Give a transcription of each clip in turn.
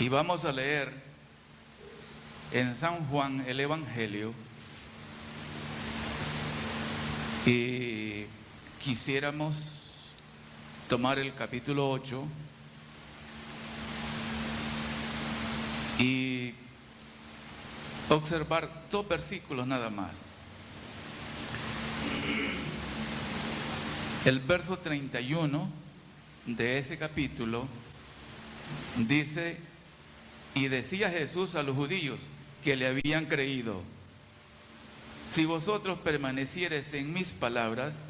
Y vamos a leer en San Juan el Evangelio, y quisiéramos tomar el capítulo 8 y observar 2 versículos nada más. El verso 31 de ese capítulo dice: y decía Jesús a los judíos que le habían creído: si vosotros permaneciereis en mis palabras,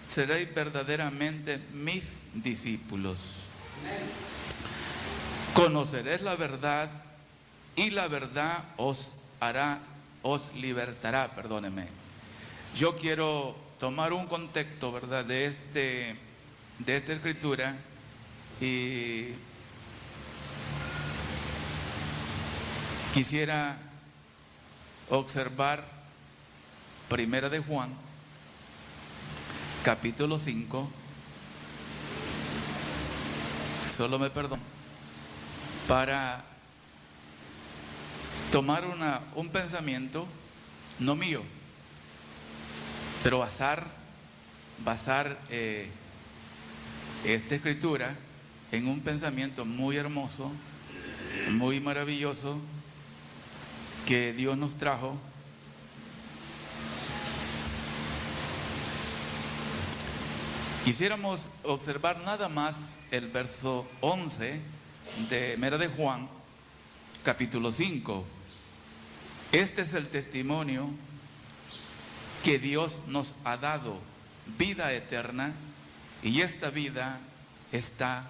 seréis verdaderamente mis discípulos. Conoceréis la verdad, y la verdad os libertará. Perdóneme. Yo quiero tomar un contexto, ¿verdad?, de esta escritura, y quisiera observar Primera de Juan, capítulo 5. Solo me perdono para tomar un pensamiento, no mío, pero basar esta escritura en un pensamiento muy hermoso, muy maravilloso, que Dios nos trajo. Quisiéramos observar nada más el verso 11 de Primera de Juan, capítulo 5. Este es el testimonio que Dios nos ha dado, vida eterna, y esta vida está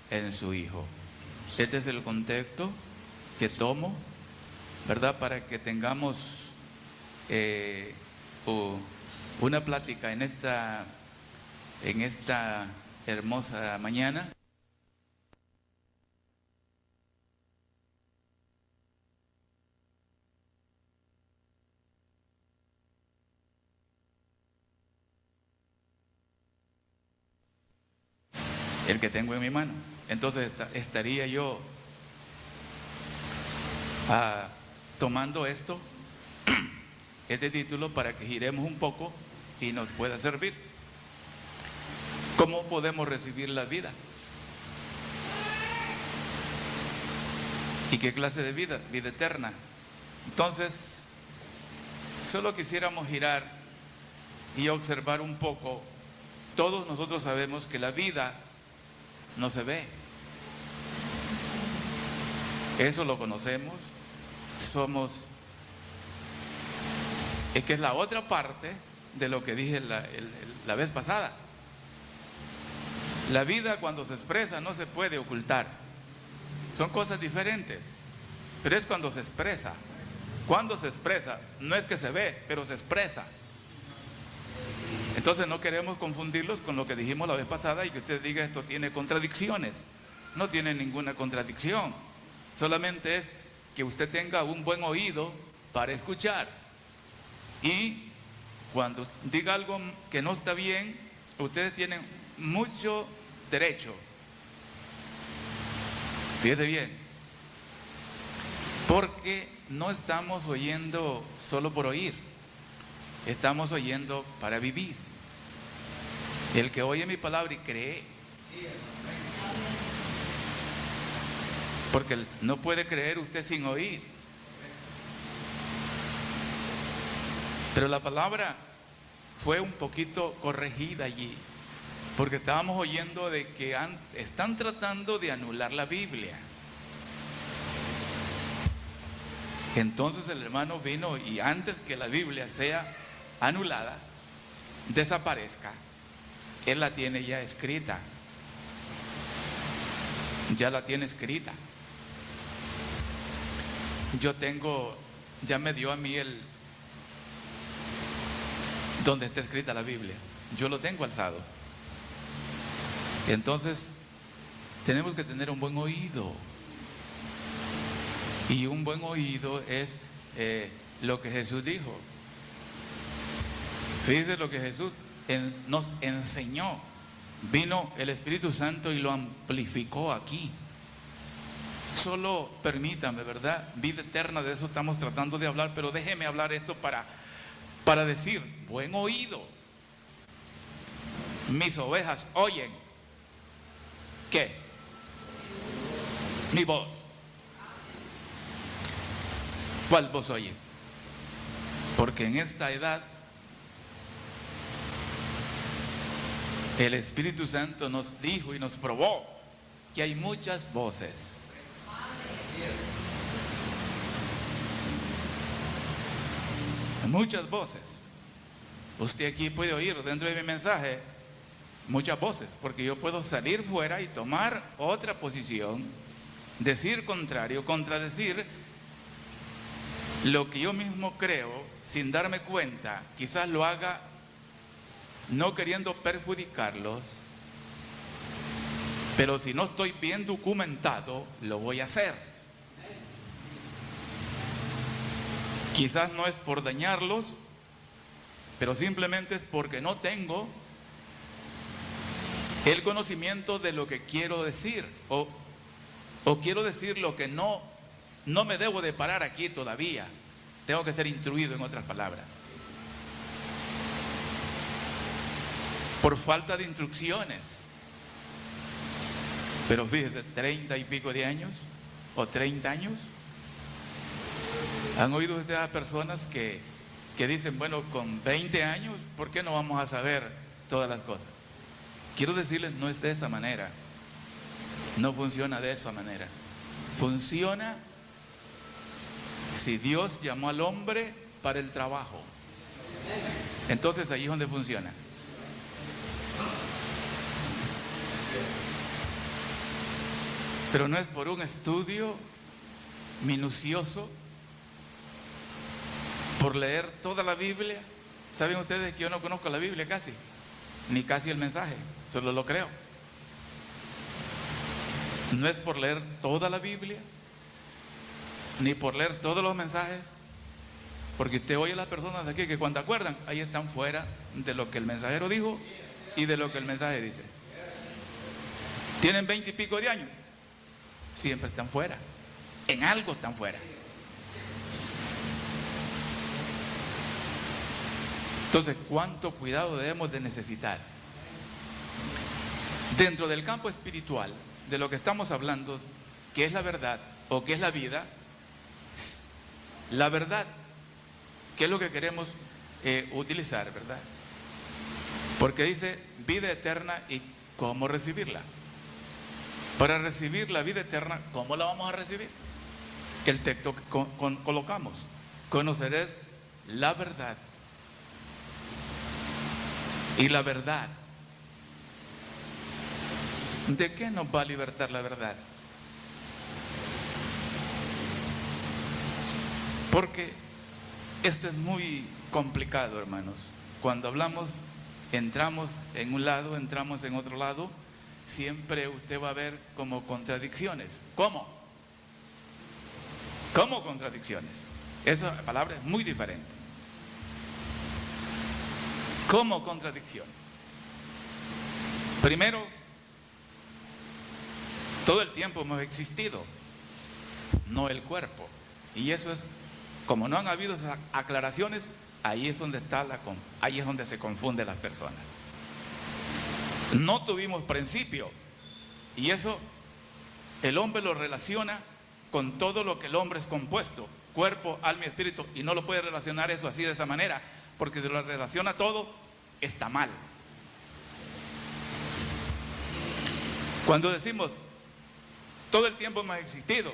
en su Hijo. Este es el contexto que tomo, ¿verdad?, para que tengamos una plática en esta hermosa mañana. El que tengo en mi mano. Entonces estaría yo tomando este título, para que giremos un poco y nos pueda servir. ¿Cómo podemos recibir la vida? ¿Y qué clase de vida? Vida eterna. Entonces, solo quisiéramos girar y observar un poco. Todos nosotros sabemos que la vida no se ve. Eso lo conocemos. Es que es la otra parte de lo que dije la vez pasada. La vida, cuando se expresa, no se puede ocultar. Son cosas diferentes, pero es cuando se expresa. Cuando se expresa, no es que se ve, pero se expresa. Entonces no queremos confundirlos con lo que dijimos la vez pasada y que usted diga esto tiene contradicciones. No tiene ninguna contradicción. Solamente es que usted tenga un buen oído para escuchar. Y cuando diga algo que no está bien, ustedes tienen mucho derecho. Fíjese bien, porque no estamos oyendo solo por oír, estamos oyendo para vivir. El que oye mi palabra y cree, porque no puede creer usted sin oír. Pero la palabra fue un poquito corregida allí, porque estábamos oyendo de que están tratando de anular la Biblia. Entonces el hermano vino y antes que la Biblia sea anulada, desaparezca, él la tiene ya escrita. Ya la tiene escrita. Ya me dio a mí donde está escrita la Biblia. Yo lo tengo alzado. Entonces, tenemos que tener un buen oído. Y un buen oído es lo que Jesús dijo. Fíjese lo que Jesús nos enseñó. Vino el Espíritu Santo y lo amplificó aquí. Solo permítame, ¿verdad? Vida eterna, de eso estamos tratando de hablar, pero déjeme hablar esto para decir, buen oído. Mis ovejas oyen. ¿Qué? Mi voz. ¿Cuál voz oye? Porque en esta edad el Espíritu Santo nos dijo y nos probó que hay muchas voces. Muchas voces. Usted aquí puede oír dentro de mi mensaje muchas voces, porque yo puedo salir fuera y tomar otra posición, decir contrario, contradecir lo que yo mismo creo sin darme cuenta. Quizás lo haga no queriendo perjudicarlos, pero si no estoy bien documentado, lo voy a hacer. Quizás no es por dañarlos, pero simplemente es porque no tengo el conocimiento de lo que quiero decir, o quiero decir lo que no me debo de parar aquí todavía. Tengo que ser instruido, en otras palabras. Por falta de instrucciones. Pero fíjese, 30 y pico de años o 30 años. ¿Han oído ustedes a personas que dicen, bueno, con 20 años, ¿por qué no vamos a saber todas las cosas? Quiero decirles, no es de esa manera. No funciona de esa manera. Funciona si Dios llamó al hombre para el trabajo. Entonces ahí es donde funciona. Pero no es por un estudio minucioso, por leer toda la Biblia. ¿Saben ustedes que yo no conozco la Biblia casi? Ni casi el mensaje, solo lo creo. No es por leer toda la Biblia, ni por leer todos los mensajes, porque usted oye a las personas de aquí que cuando acuerdan, ahí están fuera de lo que el mensajero dijo y de lo que el mensaje dice. Tienen 20 y pico de años, siempre están fuera, en algo están fuera. Entonces, ¿cuánto cuidado debemos de necesitar? Dentro del campo espiritual, de lo que estamos hablando, que es la verdad o que es la vida, la verdad, que es lo que queremos utilizar, ¿verdad? Porque dice vida eterna y cómo recibirla. Para recibir la vida eterna, ¿cómo la vamos a recibir? El texto que colocamos: conoceréis la verdad. Y la verdad, ¿de qué nos va a libertar la verdad? Porque esto es muy complicado, hermanos. Cuando hablamos, entramos en un lado, entramos en otro lado, siempre usted va a ver como contradicciones. ¿Cómo? ¿Cómo contradicciones? Esa palabra es muy diferente. ¿Cómo contradicciones? Primero, todo el tiempo hemos existido, no el cuerpo. Y eso es, como no han habido esas aclaraciones, ahí es donde ahí es donde se confunden las personas. No tuvimos principio, y eso el hombre lo relaciona con todo lo que el hombre es compuesto: cuerpo, alma y espíritu, y no lo puede relacionar eso así, de esa manera, porque si lo relaciona todo, está mal. Cuando decimos todo el tiempo hemos existido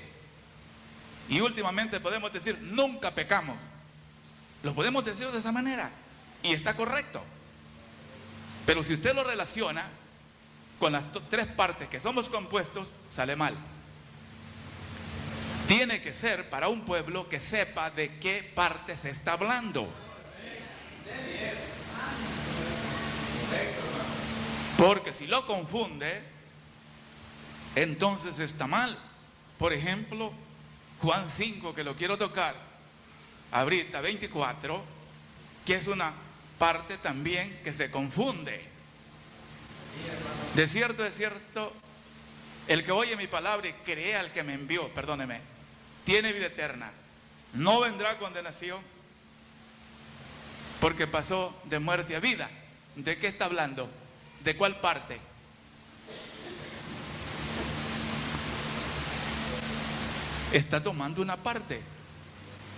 y últimamente podemos decir nunca pecamos, lo podemos decir de esa manera y está correcto. Pero si usted lo relaciona con las tres partes que somos compuestos, sale mal. Tiene que ser para un pueblo que sepa de qué parte se está hablando. Porque si lo confunde, entonces está mal. Por ejemplo, Juan 5, que lo quiero tocar ahorita, 24, que es una parte también que se confunde. De cierto, El que oye mi palabra y cree al que me envió, perdóneme, tiene vida eterna. No vendrá condenación, porque pasó de muerte a vida. ¿De qué está hablando? ¿De cuál parte? Está tomando una parte.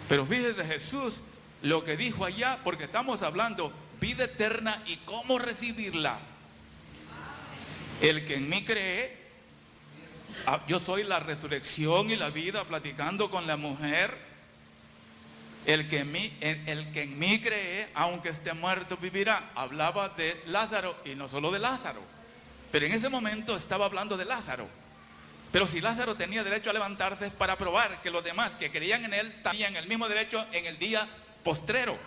Pero fíjese Jesús lo que dijo allá, porque estamos hablando vida eterna y cómo recibirla. El que en mí cree, yo soy la resurrección y la vida, platicando con la mujer. El que en mí cree, aunque esté muerto, vivirá. Hablaba de Lázaro y no solo de Lázaro, pero en ese momento estaba hablando de Lázaro. Pero si Lázaro tenía derecho a levantarse, es para probar que los demás que creían en él tenían el mismo derecho en el día postrero,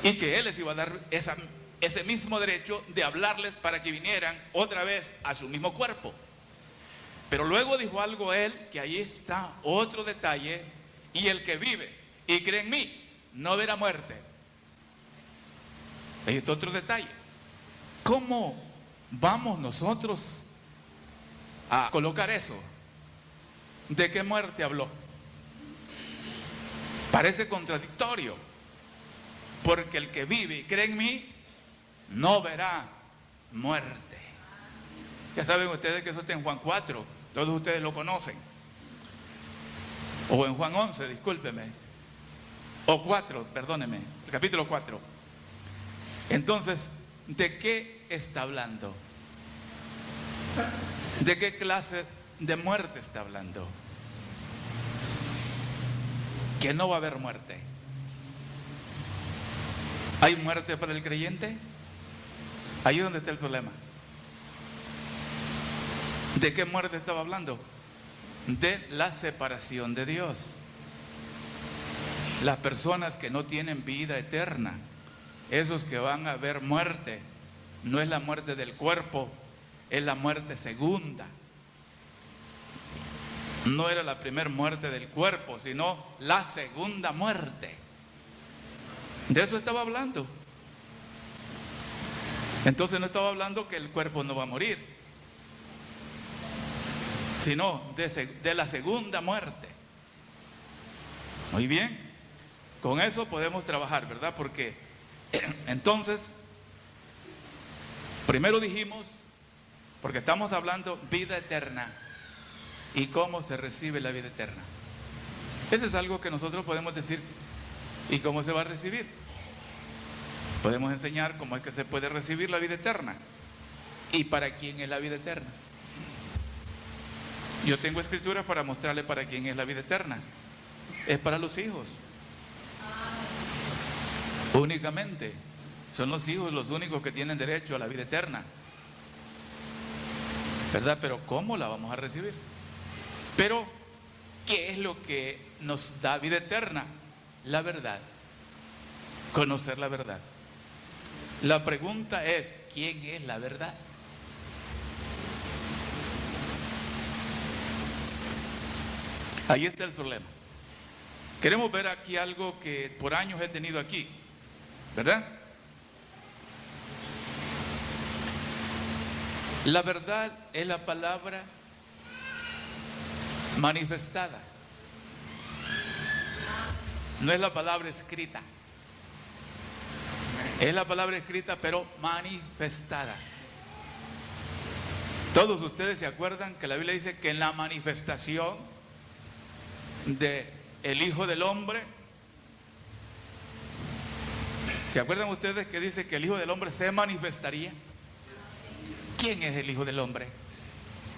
y que él les iba a dar ese mismo derecho de hablarles para que vinieran otra vez a su mismo cuerpo. Pero luego dijo algo él, que ahí está otro detalle: y el que vive y cree en mí no verá muerte. Ahí está otro detalle. ¿Cómo vamos nosotros a colocar eso? ¿De qué muerte habló? Parece contradictorio, porque el que vive y cree en mí no verá muerte. Ya saben ustedes que eso está en Juan 4, todos ustedes lo conocen. O en Juan 11, discúlpeme. O 4, perdóneme, el capítulo 4. Entonces, ¿de qué está hablando? ¿De qué clase de muerte está hablando? Que no va a haber muerte. ¿Hay muerte para el creyente? Ahí es donde está el problema. ¿De qué muerte estaba hablando? De la separación de Dios. Las personas que no tienen vida eterna, esos que van a ver muerte, no es la muerte del cuerpo, es la muerte segunda. No era la primera muerte del cuerpo, sino la segunda muerte. De eso estaba hablando. Entonces no estaba hablando que el cuerpo no va a morir, sino de la segunda muerte. Muy bien, con eso podemos trabajar, ¿verdad? Porque entonces, primero dijimos, porque estamos hablando vida eterna y cómo se recibe la vida eterna. Eso es algo que nosotros podemos decir. ¿Y cómo se va a recibir? Podemos enseñar cómo es que se puede recibir la vida eterna. ¿Y para quién es la vida eterna? Yo tengo escrituras para mostrarle para quién es la vida eterna. Es para los hijos. Únicamente. Son los hijos los únicos que tienen derecho a la vida eterna, ¿verdad? Pero ¿cómo la vamos a recibir? Pero ¿qué es lo que nos da vida eterna? La verdad. Conocer la verdad. La pregunta es, ¿quién es la verdad? Ahí está el problema. Queremos ver aquí algo que por años he tenido aquí, ¿verdad? La verdad es la palabra manifestada. No es la palabra escrita. Es la palabra escrita, pero manifestada. Todos ustedes se acuerdan que la Biblia dice que en la manifestación de el Hijo del Hombre, ¿se acuerdan ustedes que dice que el Hijo del Hombre se manifestaría? ¿Quién es el Hijo del Hombre?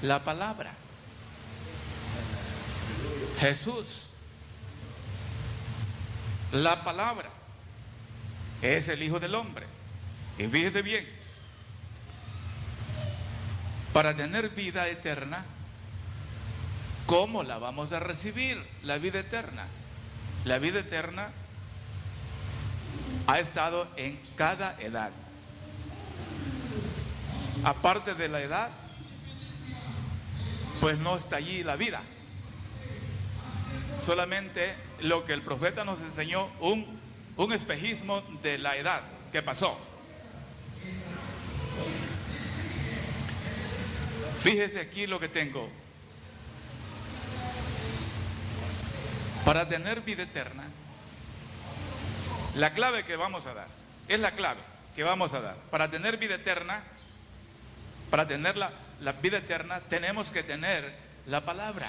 La palabra. Jesús. La palabra es el Hijo del Hombre. Y fíjese bien, para tener vida eterna, ¿cómo la vamos a recibir? La vida eterna. La vida eterna ha estado en cada edad. Aparte de la edad, pues no está allí la vida. Solamente lo que el profeta nos enseñó, un espejismo de la edad que pasó. Fíjese aquí lo que tengo. Para tener vida eterna, la clave que vamos a dar, es la clave que vamos a dar. Para tener vida eterna, para tener la vida eterna, tenemos que tener la palabra,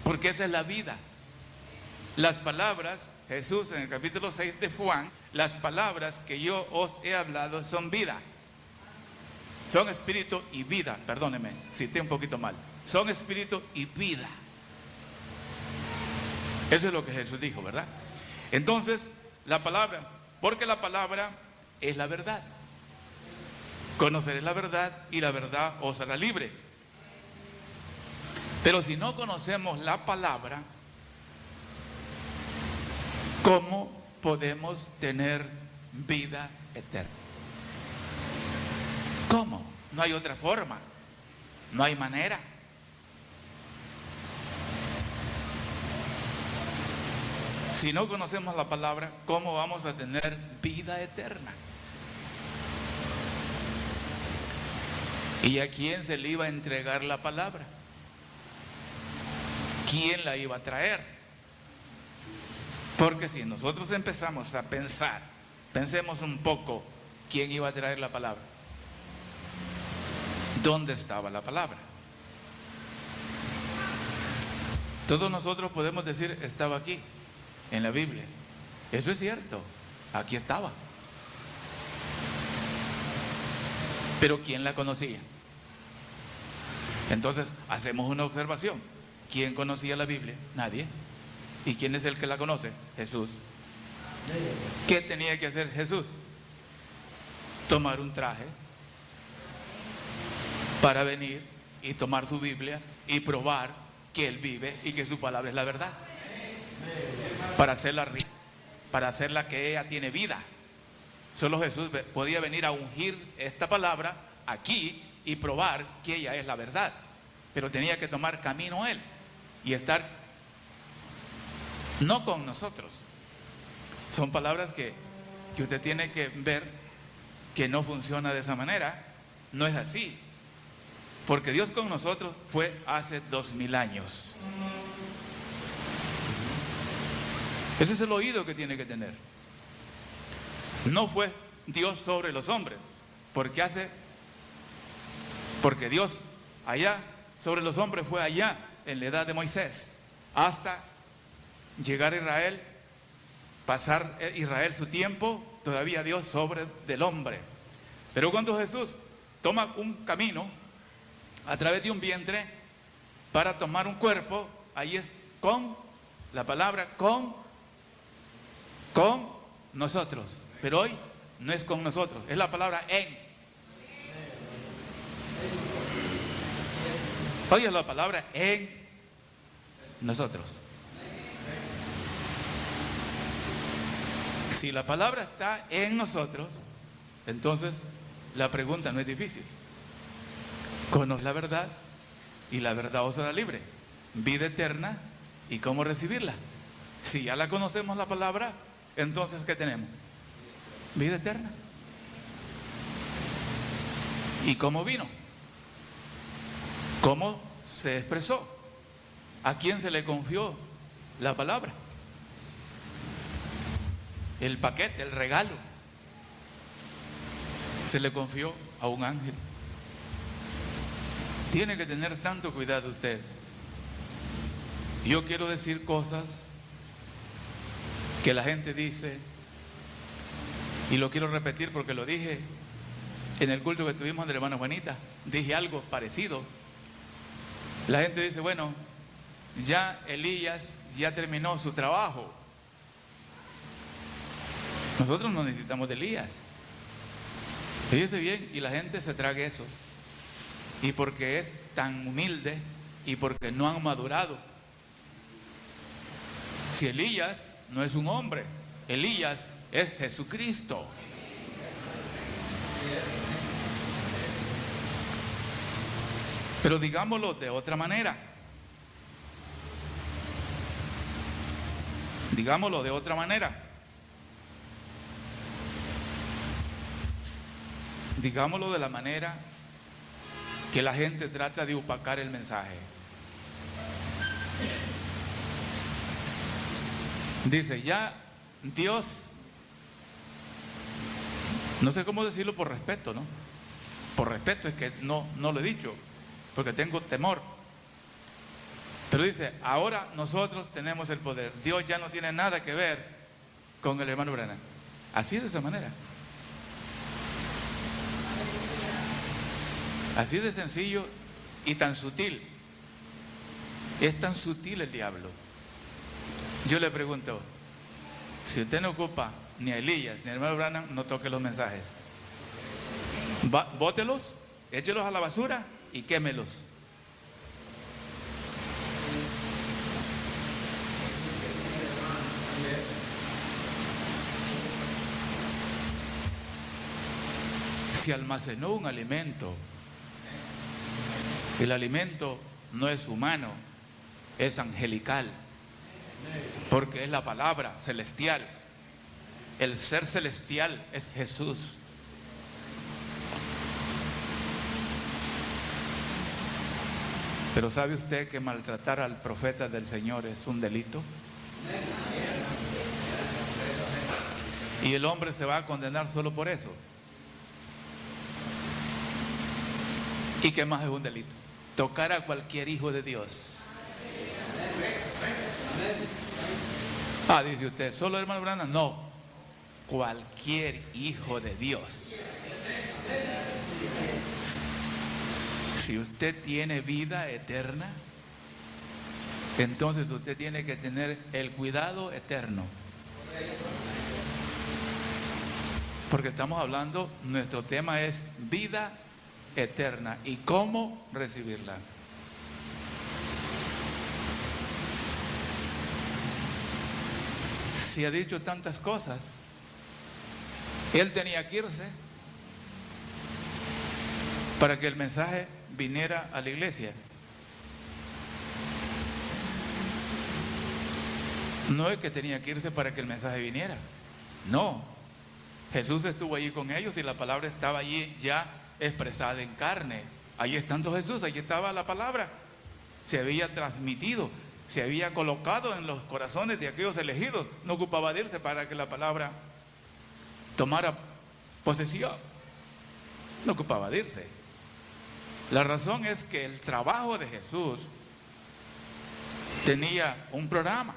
porque esa es la vida. Las palabras, Jesús en el capítulo 6 de Juan, las palabras que yo os he hablado son vida. Son espíritu y vida, perdóneme, cité un poquito mal. Son espíritu y vida. Eso es lo que Jesús dijo, ¿verdad? Entonces, la palabra, porque la palabra es la verdad. Conoceréis la verdad y la verdad os hará libre. Pero si no conocemos la palabra, ¿cómo podemos tener vida eterna? ¿Cómo? No hay otra forma. No hay manera. Si no conocemos la palabra, ¿cómo vamos a tener vida eterna? ¿Y a quién se le iba a entregar la palabra? ¿Quién la iba a traer? Porque si nosotros empezamos a pensar, pensemos un poco, ¿quién iba a traer la palabra? ¿Dónde estaba la palabra? Todos nosotros podemos decir, estaba aquí, en la Biblia. Eso es cierto, aquí estaba. Pero ¿quién la conocía? Entonces, hacemos una observación. ¿Quién conocía la Biblia? Nadie. ¿Y quién es el que la conoce? Jesús. ¿Qué tenía que hacer Jesús? Tomar un traje para venir y tomar su Biblia y probar que Él vive y que su palabra es la verdad. Para hacerla que ella tiene vida. Solo Jesús podía venir a ungir esta palabra aquí y probar que ella es la verdad. Pero tenía que tomar camino Él y estar no con nosotros. Son palabras que usted tiene que ver que no funciona de esa manera. No es así. Porque Dios con nosotros fue hace 2000 años. Ese es el oído que tiene que tener. No fue Dios sobre los hombres, porque Dios allá sobre los hombres fue allá en la edad de Moisés, hasta llegar a Israel, pasar Israel su tiempo, todavía Dios sobre del hombre. Pero cuando Jesús toma un camino a través de un vientre para tomar un cuerpo, ahí es con la palabra con nosotros. Pero hoy no es con nosotros, es la palabra en. Hoy es la palabra en nosotros. Si la palabra está en nosotros, entonces la pregunta no es difícil. Conoce la verdad y la verdad os hará libre. Vida eterna y cómo recibirla. Si ya la conocemos la palabra, entonces ¿qué tenemos? Vida eterna. ¿Y cómo vino? ¿Cómo se expresó? ¿A quién se le confió la palabra? El paquete, el regalo, se le confió a un ángel. Tiene que tener tanto cuidado usted. Yo quiero decir cosas que la gente dice, y lo quiero repetir porque lo dije en el culto que tuvimos de la hermana Juanita. Dije algo parecido. La gente dice, bueno, ya Elías ya terminó su trabajo. Nosotros no necesitamos de Elías. Fíjese bien, y la gente se traga eso. Y porque es tan humilde y porque no han madurado. Si Elías no es un hombre, Elías es Jesucristo. Pero digámoslo de otra manera. Digámoslo de otra manera. Digámoslo de la manera que la gente trata de opacar el mensaje. Dice, ya Dios, no sé cómo decirlo por respeto, ¿no? Por respeto es que no lo he dicho, porque tengo temor. Pero dice, ahora nosotros tenemos el poder. Dios ya no tiene nada que ver con el hermano Branham. Así de esa manera. Así de sencillo y tan sutil. Es tan sutil el diablo. Yo le pregunto, si usted no ocupa ni a Elías ni al hermano Branham, no toque los mensajes. Bótelos, échelos a la basura y quémelos. Si almacenó un alimento, el alimento no es humano, es angelical, porque es la palabra celestial. El ser celestial es Jesús. Pero ¿sabe usted que maltratar al profeta del Señor es un delito? Y el hombre se va a condenar solo por eso. ¿Y qué más es un delito? Tocar a cualquier hijo de Dios. Dice usted, ¿solo hermano Branham? No, cualquier hijo de Dios. Si usted tiene vida eterna, entonces usted tiene que tener el cuidado eterno. Porque estamos hablando, nuestro tema es vida eterna y cómo recibirla. Si ha dicho tantas cosas, él tenía que irse para que el mensaje viniera a la iglesia. No es que tenía que irse para que el mensaje viniera. No. Jesús estuvo allí con ellos y la palabra estaba allí ya expresada en carne. Allí estando Jesús, allí estaba la palabra. Se había transmitido, se había colocado en los corazones de aquellos elegidos. No ocupaba de irse para que la palabra tomara posesión. No ocupaba de irse. La razón es que el trabajo de Jesús tenía un programa.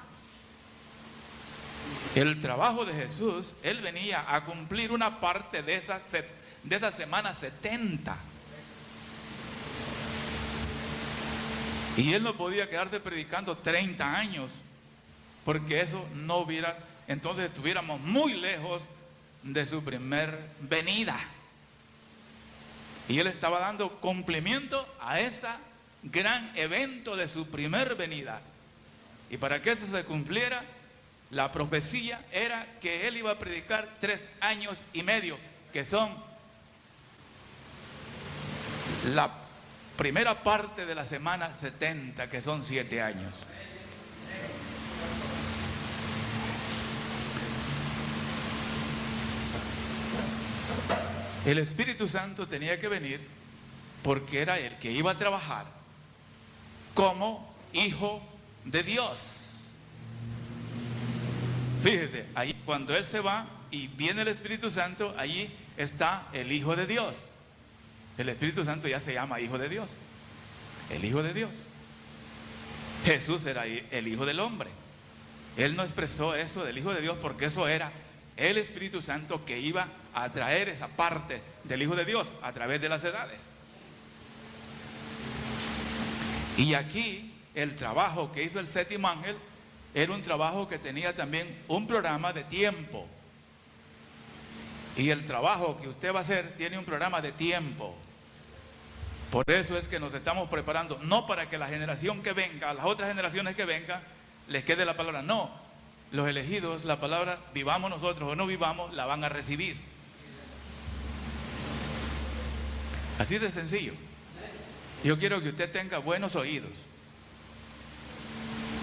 El trabajo de Jesús, Él venía a cumplir una parte de esa semana 70. Y Él no podía quedarse predicando 30 años, porque eso no hubiera, entonces estuviéramos muy lejos de su primer venida. Y Él estaba dando cumplimiento a ese gran evento de su primer venida. Y para que eso se cumpliera, la profecía era que Él iba a predicar 3 años y medio, que son la primera parte de la semana 70, que son 7 años. El Espíritu Santo tenía que venir porque era el que iba a trabajar como hijo de Dios. Fíjese, ahí cuando Él se va y viene el Espíritu Santo, allí está el Hijo de Dios. El Espíritu Santo ya se llama Hijo de Dios. El Hijo de Dios. Jesús era el Hijo del Hombre. Él no expresó eso del Hijo de Dios porque eso era el Espíritu Santo que iba a traer esa parte del Hijo de Dios a través de las edades. Y aquí el trabajo que hizo el séptimo ángel era un trabajo que tenía también un programa de tiempo. Y el trabajo que usted va a hacer tiene un programa de tiempo. Por eso es que nos estamos preparando, no para que la generación que venga, las otras generaciones que vengan, les quede la palabra. No, los elegidos, la palabra, vivamos nosotros o no vivamos, la van a recibir. Así de sencillo. Yo quiero que usted tenga buenos oídos.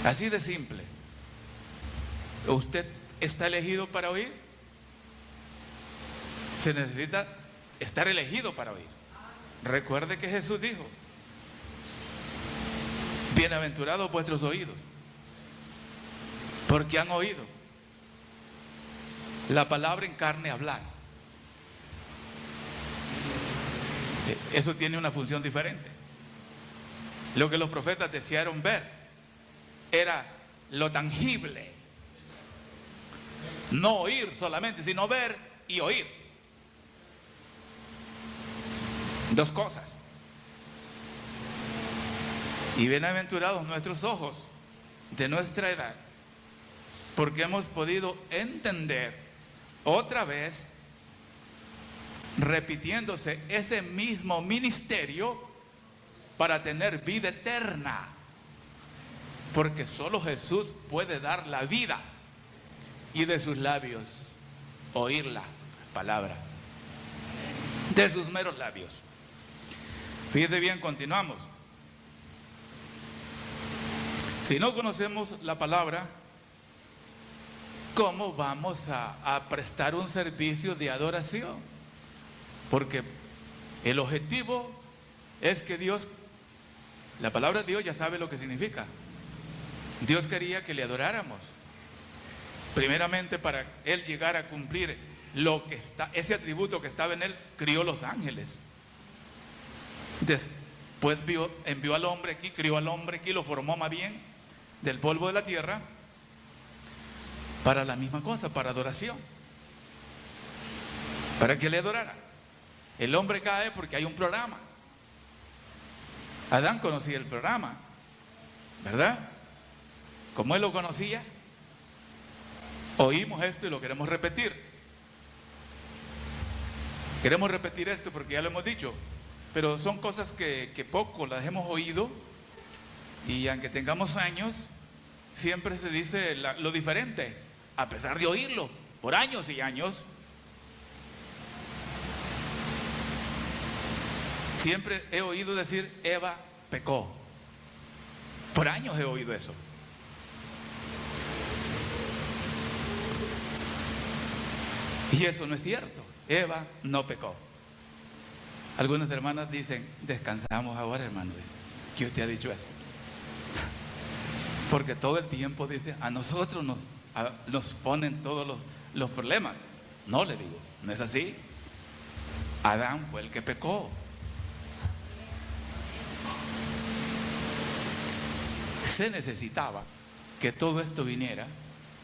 Así de simple. ¿Usted está elegido para oír? Se necesita estar elegido para oír. recuerde que Jesús dijo: bienaventurados vuestros oídos, porque han oído la palabra en carne hablar. Eso tiene una función diferente. Lo que los profetas desearon ver era lo tangible, no oír solamente, sino ver y oír. Dos cosas. Y bienaventurados nuestros ojos de nuestra edad, porque hemos podido entender otra vez, repitiéndose ese mismo ministerio, para tener vida eterna. Porque solo Jesús puede dar la vida, y de sus labios oír la palabra, de sus meros labios. Fíjese bien, continuamos. Si no conocemos la palabra, ¿cómo vamos a prestar un servicio de adoración? Porque el objetivo es que Dios, la palabra de Dios ya sabe lo que significa. Dios quería que le adoráramos, primeramente para Él llegar a cumplir lo que está, ese atributo que estaba en Él. Crió los ángeles, después envió al hombre aquí, crió al hombre aquí, lo formó más bien del polvo de la tierra, para la misma cosa, para adoración, para que le adorara. El hombre cae porque hay un programa. Adán conocía el programa, ¿verdad? Como él lo conocía, oímos esto y lo queremos repetir. Queremos repetir esto porque ya lo hemos dicho, pero son cosas que poco las hemos oído, y aunque tengamos años, siempre se dice lo diferente, a pesar de oírlo por años y años. Siempre he oído decir: Eva pecó. Por años he oído eso. Y eso no es cierto. Eva no pecó. Algunas hermanas dicen: descansamos ahora, hermano. Dice: ¿qué usted ha dicho eso? Porque todo el tiempo dice, a nosotros nos ponen todos los problemas. No, le digo, no es así. Adán fue el que pecó. Se necesitaba que todo esto viniera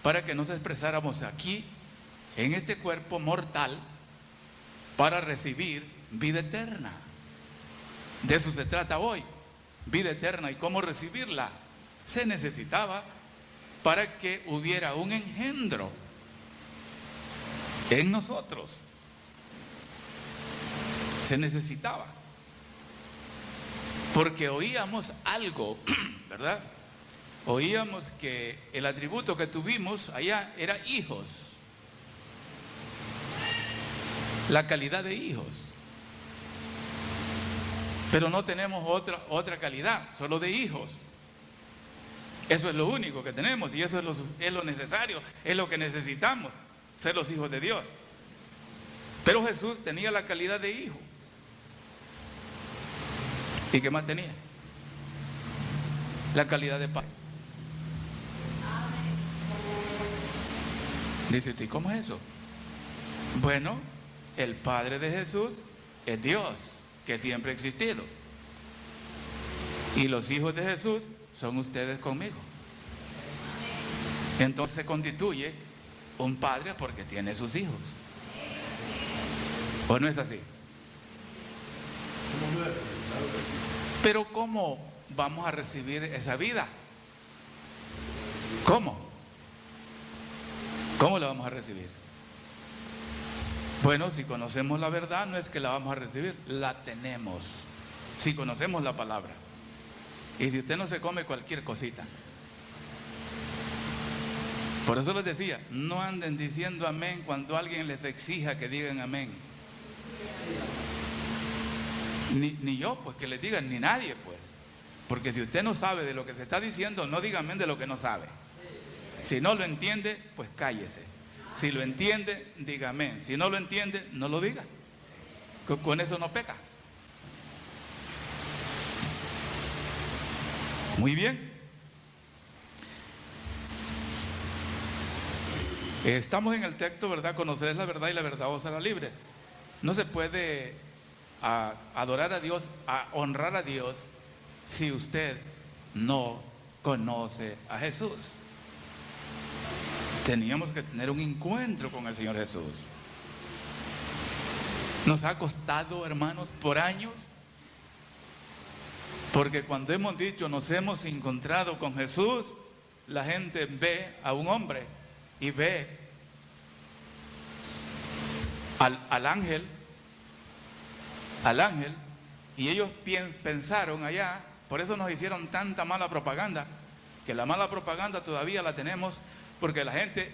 para que nos expresáramos aquí en este cuerpo mortal para recibir vida eterna. De eso se trata hoy, vida eterna. ¿Y cómo recibirla? Se necesitaba para que hubiera un engendro en nosotros. Se necesitaba, porque oíamos algo, ¿verdad? Oíamos que el atributo que tuvimos allá era hijos, la calidad de hijos. Pero no tenemos otra calidad, solo de hijos. Eso es lo único que tenemos, y eso es lo necesario, es lo que necesitamos, ser los hijos de Dios. Pero Jesús tenía la calidad de hijo. ¿Y qué más tenía? La calidad de padre. Dice: ¿y cómo es eso? Bueno, el Padre de Jesús es Dios, que siempre ha existido. Y los hijos de Jesús son ustedes conmigo. Entonces se constituye un padre porque tiene sus hijos. ¿O no es así? Pero ¿cómo vamos a recibir esa vida? ¿Cómo? ¿Cómo la vamos a recibir? Bueno, si conocemos la verdad, no es que la vamos a recibir, la tenemos. Si conocemos la palabra. Y si usted no se come cualquier cosita. Por eso les decía, no anden diciendo amén cuando alguien les exija que digan amén. Ni yo, pues, que les digan, ni nadie, pues. Porque si usted no sabe de lo que se está diciendo, no diga amén de lo que no sabe. Si no lo entiende, pues cállese. Si lo entiende, diga amén. Si no lo entiende, no lo diga. Con eso no peca. Muy bien. Estamos en el texto, ¿verdad? Conoceréis la verdad y la verdad os hará libre. No se puede adorar a Dios, honrar a Dios, si usted no conoce a Jesús. Teníamos que tener un encuentro con el Señor Jesús. Nos ha costado, hermanos, por años, porque cuando hemos dicho nos hemos encontrado con Jesús, la gente ve a un hombre y ve al ángel, y ellos pensaron allá, por eso nos hicieron tanta mala propaganda, que la mala propaganda todavía la tenemos, porque la gente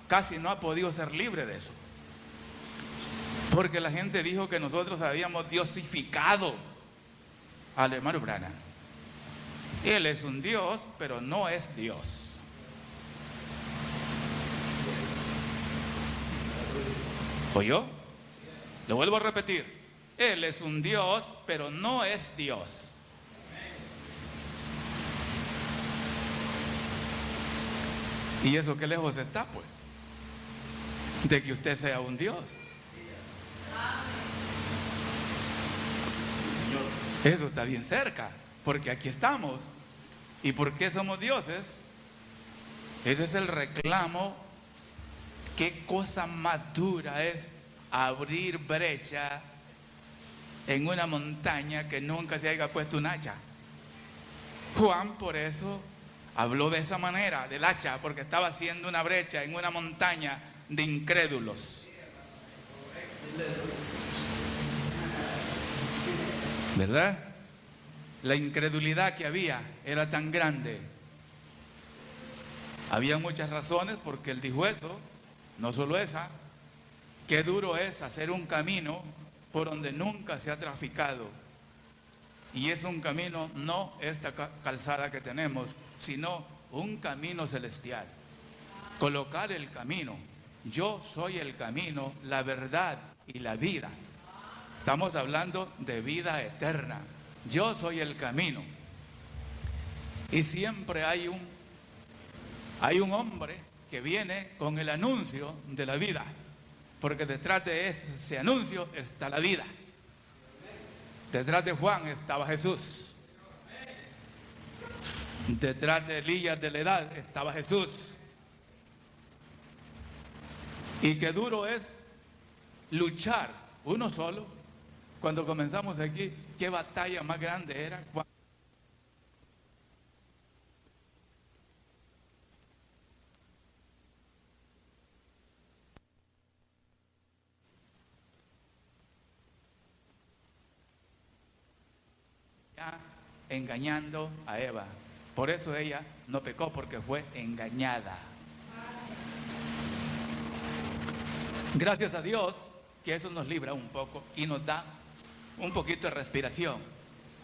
casi no ha podido ser libre de eso. Porque la gente dijo que nosotros habíamos diosificado al hermano Branham. Él es un Dios, pero no es Dios. ¿Oyó? Lo vuelvo a repetir. Él es un Dios, pero no es Dios. Y eso qué lejos está, pues, de que usted sea un Dios. Eso está bien cerca, porque aquí estamos. ¿Y por qué somos dioses? Ese es el reclamo. ¿Qué cosa más dura es abrir brecha en una montaña que nunca se haya puesto un hacha? Juan por eso habló de esa manera, del hacha, porque estaba haciendo una brecha en una montaña de incrédulos. ¿Verdad? La incredulidad que había era tan grande. Había muchas razones porque él dijo eso, no solo esa. Qué duro es hacer un camino por donde nunca se ha traficado. Y es un camino, no esta calzada que tenemos, sino un camino celestial. Colocar el camino. Yo soy el camino, la verdad y la vida. Estamos hablando de vida eterna. Yo soy el camino. Y siempre hay un hombre que viene con el anuncio de la vida. Porque detrás de ese anuncio está la vida. Detrás de Juan estaba Jesús. Detrás de Elías de la edad estaba Jesús. Y qué duro es luchar uno solo. Cuando comenzamos aquí, qué batalla más grande era. Engañando a Eva. Por eso ella no pecó, porque fue engañada. Gracias a Dios que eso nos libra un poco y nos da un poquito de respiración.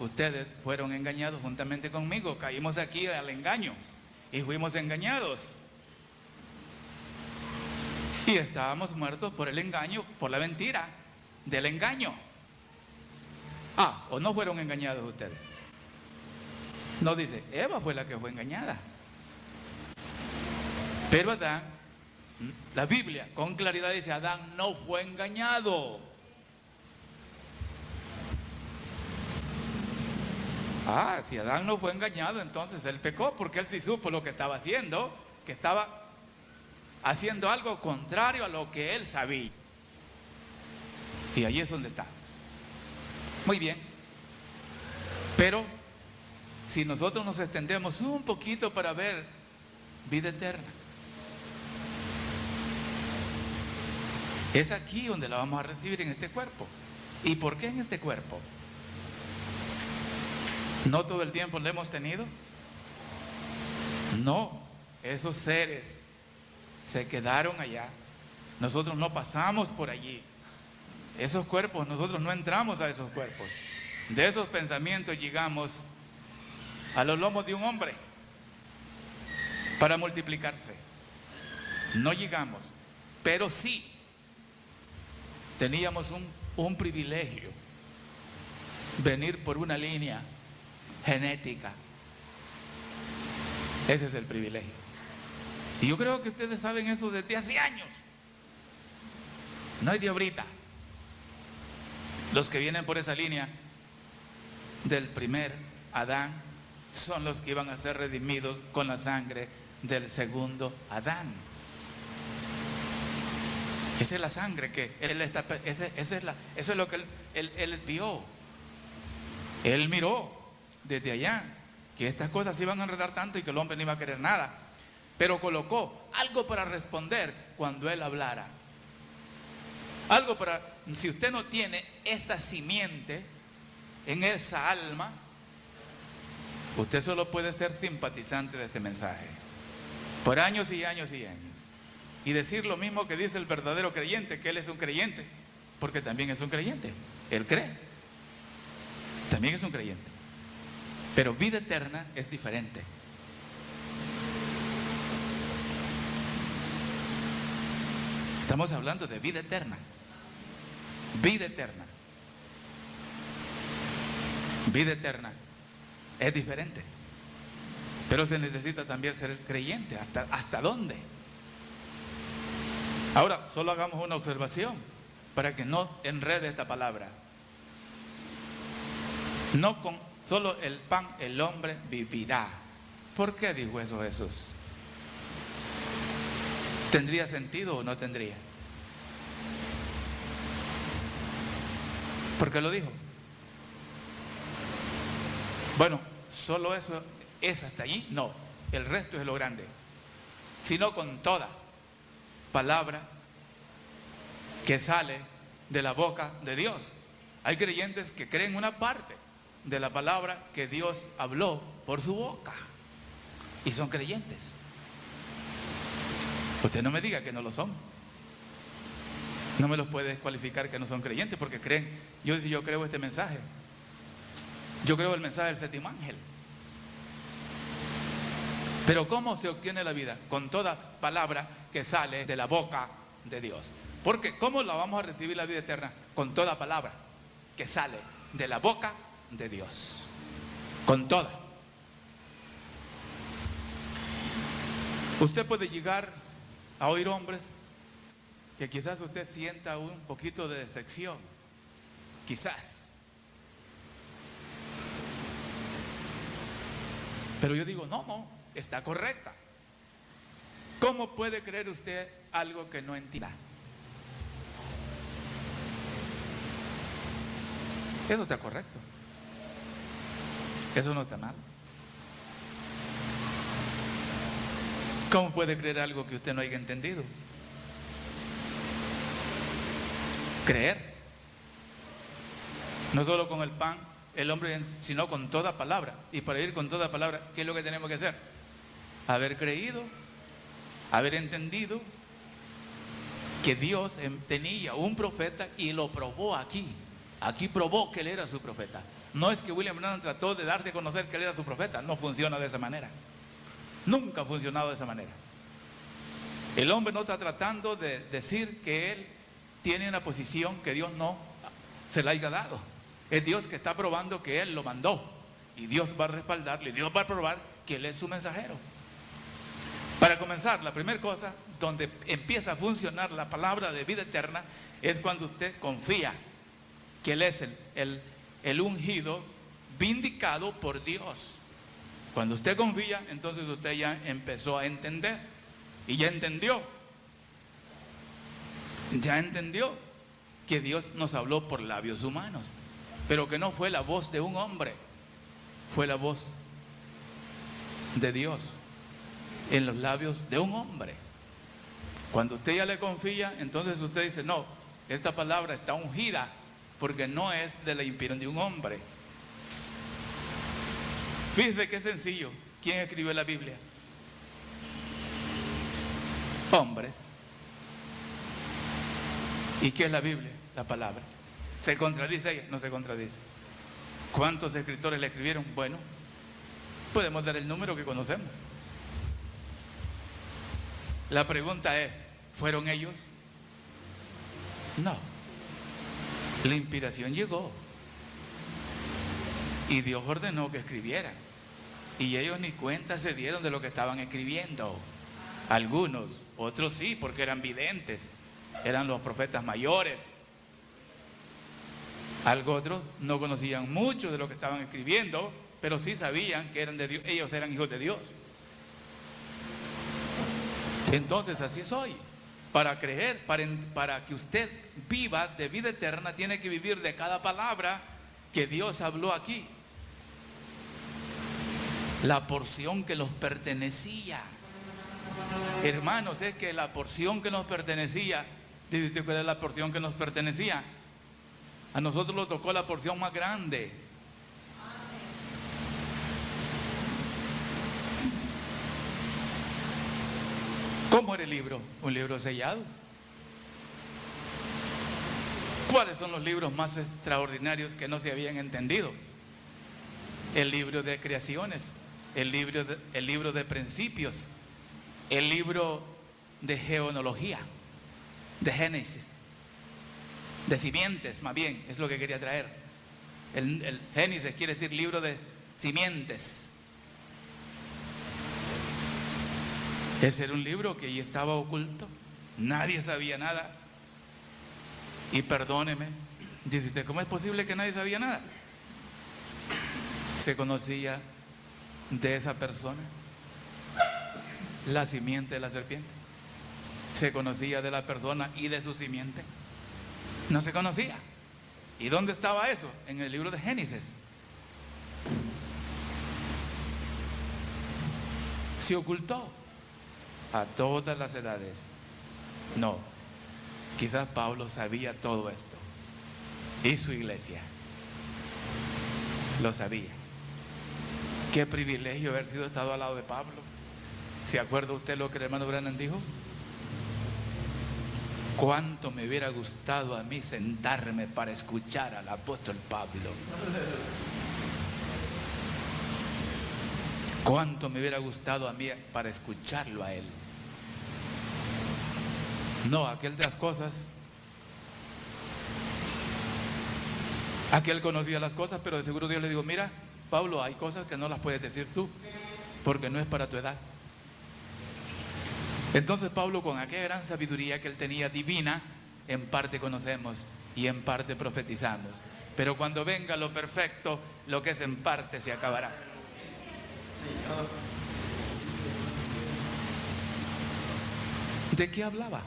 Ustedes fueron engañados juntamente conmigo. Caímos aquí al engaño y fuimos engañados. Y estábamos muertos por el engaño, por la mentira del engaño. ¿O no fueron engañados ustedes? No dice, Eva fue la que fue engañada. Pero Adán, la Biblia con claridad dice, Adán no fue engañado. Si Adán no fue engañado, entonces él pecó, porque él sí supo lo que estaba haciendo, que estaba haciendo algo contrario a lo que él sabía. Y ahí es donde está. Muy bien. Pero si nosotros nos extendemos un poquito para ver vida eterna, es aquí donde la vamos a recibir, en este cuerpo. ¿Y por qué en este cuerpo? ¿No todo el tiempo lo hemos tenido? No, esos seres se quedaron allá. Nosotros no pasamos por allí. Esos cuerpos, nosotros no entramos a esos cuerpos. De esos pensamientos llegamos a los lomos de un hombre para multiplicarse. No llegamos, pero sí teníamos un privilegio: venir por una línea genética Ese es el privilegio. Y yo creo que ustedes saben eso desde hace años. No es de ahorita. Los que vienen por esa línea del primer Adán son los que iban a ser redimidos con la sangre del segundo Adán. Esa es la sangre que él está, eso es lo que él vio. Él miró desde allá que estas cosas se iban a enredar tanto y que el hombre no iba a querer nada, pero colocó algo para responder cuando él hablara. Algo para, si usted no tiene esa simiente en esa alma, usted solo puede ser simpatizante de este mensaje por años y años y años, y decir lo mismo que dice el verdadero creyente, que él es un creyente, porque también es un creyente. Él cree, también es un creyente, pero vida eterna es diferente. Estamos hablando de vida eterna. Vida eterna. Vida eterna es diferente, pero se necesita también ser creyente. ¿Hasta dónde? Ahora, solo hagamos una observación para que no enrede esta palabra. No con solo el pan el hombre vivirá. ¿Por qué dijo eso Jesús? ¿Tendría sentido o no tendría? ¿Por qué lo dijo? Bueno, solo eso es hasta allí. No, el resto es lo grande. Sino con toda palabra que sale de la boca de Dios. Hay creyentes que creen una parte de la palabra que Dios habló por su boca y son creyentes. Usted no me diga que no lo son. No me los puede descualificar que no son creyentes porque creen. Yo creo este mensaje. Yo creo el mensaje del séptimo ángel. Pero ¿cómo se obtiene la vida? Con toda palabra que sale de la boca de Dios. Porque ¿cómo la vamos a recibir la vida eterna? Con toda palabra que sale de la boca de Dios. Con toda. Usted puede llegar a oír hombres que quizás usted sienta un poquito de decepción. Quizás. Pero yo digo, no, está correcta. ¿Cómo puede creer usted algo que no entienda? Eso está correcto. Eso no está mal. ¿Cómo puede creer algo que usted no haya entendido? Creer. No solo con el pan, el hombre, sino con toda palabra. Y para ir con toda palabra, ¿qué es lo que tenemos que hacer? Haber creído, haber entendido que Dios tenía un profeta y lo probó aquí. Aquí probó que él era su profeta. No es que William Branham trató de darse a conocer que él era su profeta. No funciona de esa manera. Nunca ha funcionado de esa manera. El hombre no está tratando de decir que él tiene una posición que Dios no se la haya dado. Es Dios que está probando que él lo mandó. Y Dios va a respaldarle, Dios va a probar que él es su mensajero. Para comenzar, la primera cosa donde empieza a funcionar la palabra de vida eterna es cuando usted confía que él es el ungido vindicado por Dios. Cuando usted confía, entonces usted ya empezó a entender. Y ya entendió. Ya entendió que Dios nos habló por labios humanos, pero que no fue la voz de un hombre, fue la voz de Dios en los labios de un hombre. Cuando usted ya le confía, entonces usted dice, no, esta palabra está ungida porque no es de la inspiración de un hombre. Fíjese qué sencillo. ¿Quién escribió la Biblia? Hombres. ¿Y qué es la Biblia? La palabra. ¿Se contradice ella? No se contradice. ¿Cuántos escritores le escribieron? Bueno, podemos dar el número que conocemos. La pregunta es, ¿fueron ellos? No. La inspiración llegó y Dios ordenó que escribieran. Y ellos ni cuenta se dieron de lo que estaban escribiendo. Algunos, otros sí, porque eran videntes, eran los profetas mayores. Algo otros no conocían mucho de lo que estaban escribiendo, pero sí sabían que eran de Dios, ellos eran hijos de Dios. Entonces así soy. Para creer, para que usted viva de vida eterna, tiene que vivir de cada palabra que Dios habló aquí. La porción que nos pertenecía. Hermanos, es que la porción que nos pertenecía, dice cuál es la porción que nos pertenecía. A nosotros nos tocó la porción más grande. ¿Cómo era el libro? Un libro sellado. ¿Cuáles son los libros más extraordinarios que no se habían entendido? El libro de creaciones, el libro de principios, el libro de genealogía, de Génesis, de simientes, más bien, es lo que quería traer. El Génesis quiere decir libro de simientes. Ese era un libro que ya estaba oculto, nadie sabía nada. Y perdóneme, dice usted, ¿cómo es posible que nadie sabía nada? Se conocía de esa persona la simiente de la serpiente. Se conocía de la persona y de su simiente. No se conocía. ¿Y dónde estaba eso? En el libro de Génesis. Se ocultó a todas las edades. No, quizás Pablo sabía todo esto y su iglesia lo sabía. Qué privilegio haber sido estado al lado de Pablo. ¿Se acuerda usted lo que el hermano Branham dijo? Cuánto me hubiera gustado a mí sentarme para escuchar al apóstol Pablo. Cuánto me hubiera gustado a mí para escucharlo a él. No, aquel de las cosas, aquel conocía las cosas, pero de seguro Dios le dijo, mira, Pablo, hay cosas que no las puedes decir tú, porque no es para tu edad. Entonces Pablo, con aquella gran sabiduría que él tenía divina, en parte conocemos y en parte profetizamos. Pero cuando venga lo perfecto, lo que es en parte se acabará. ¿De qué hablaba?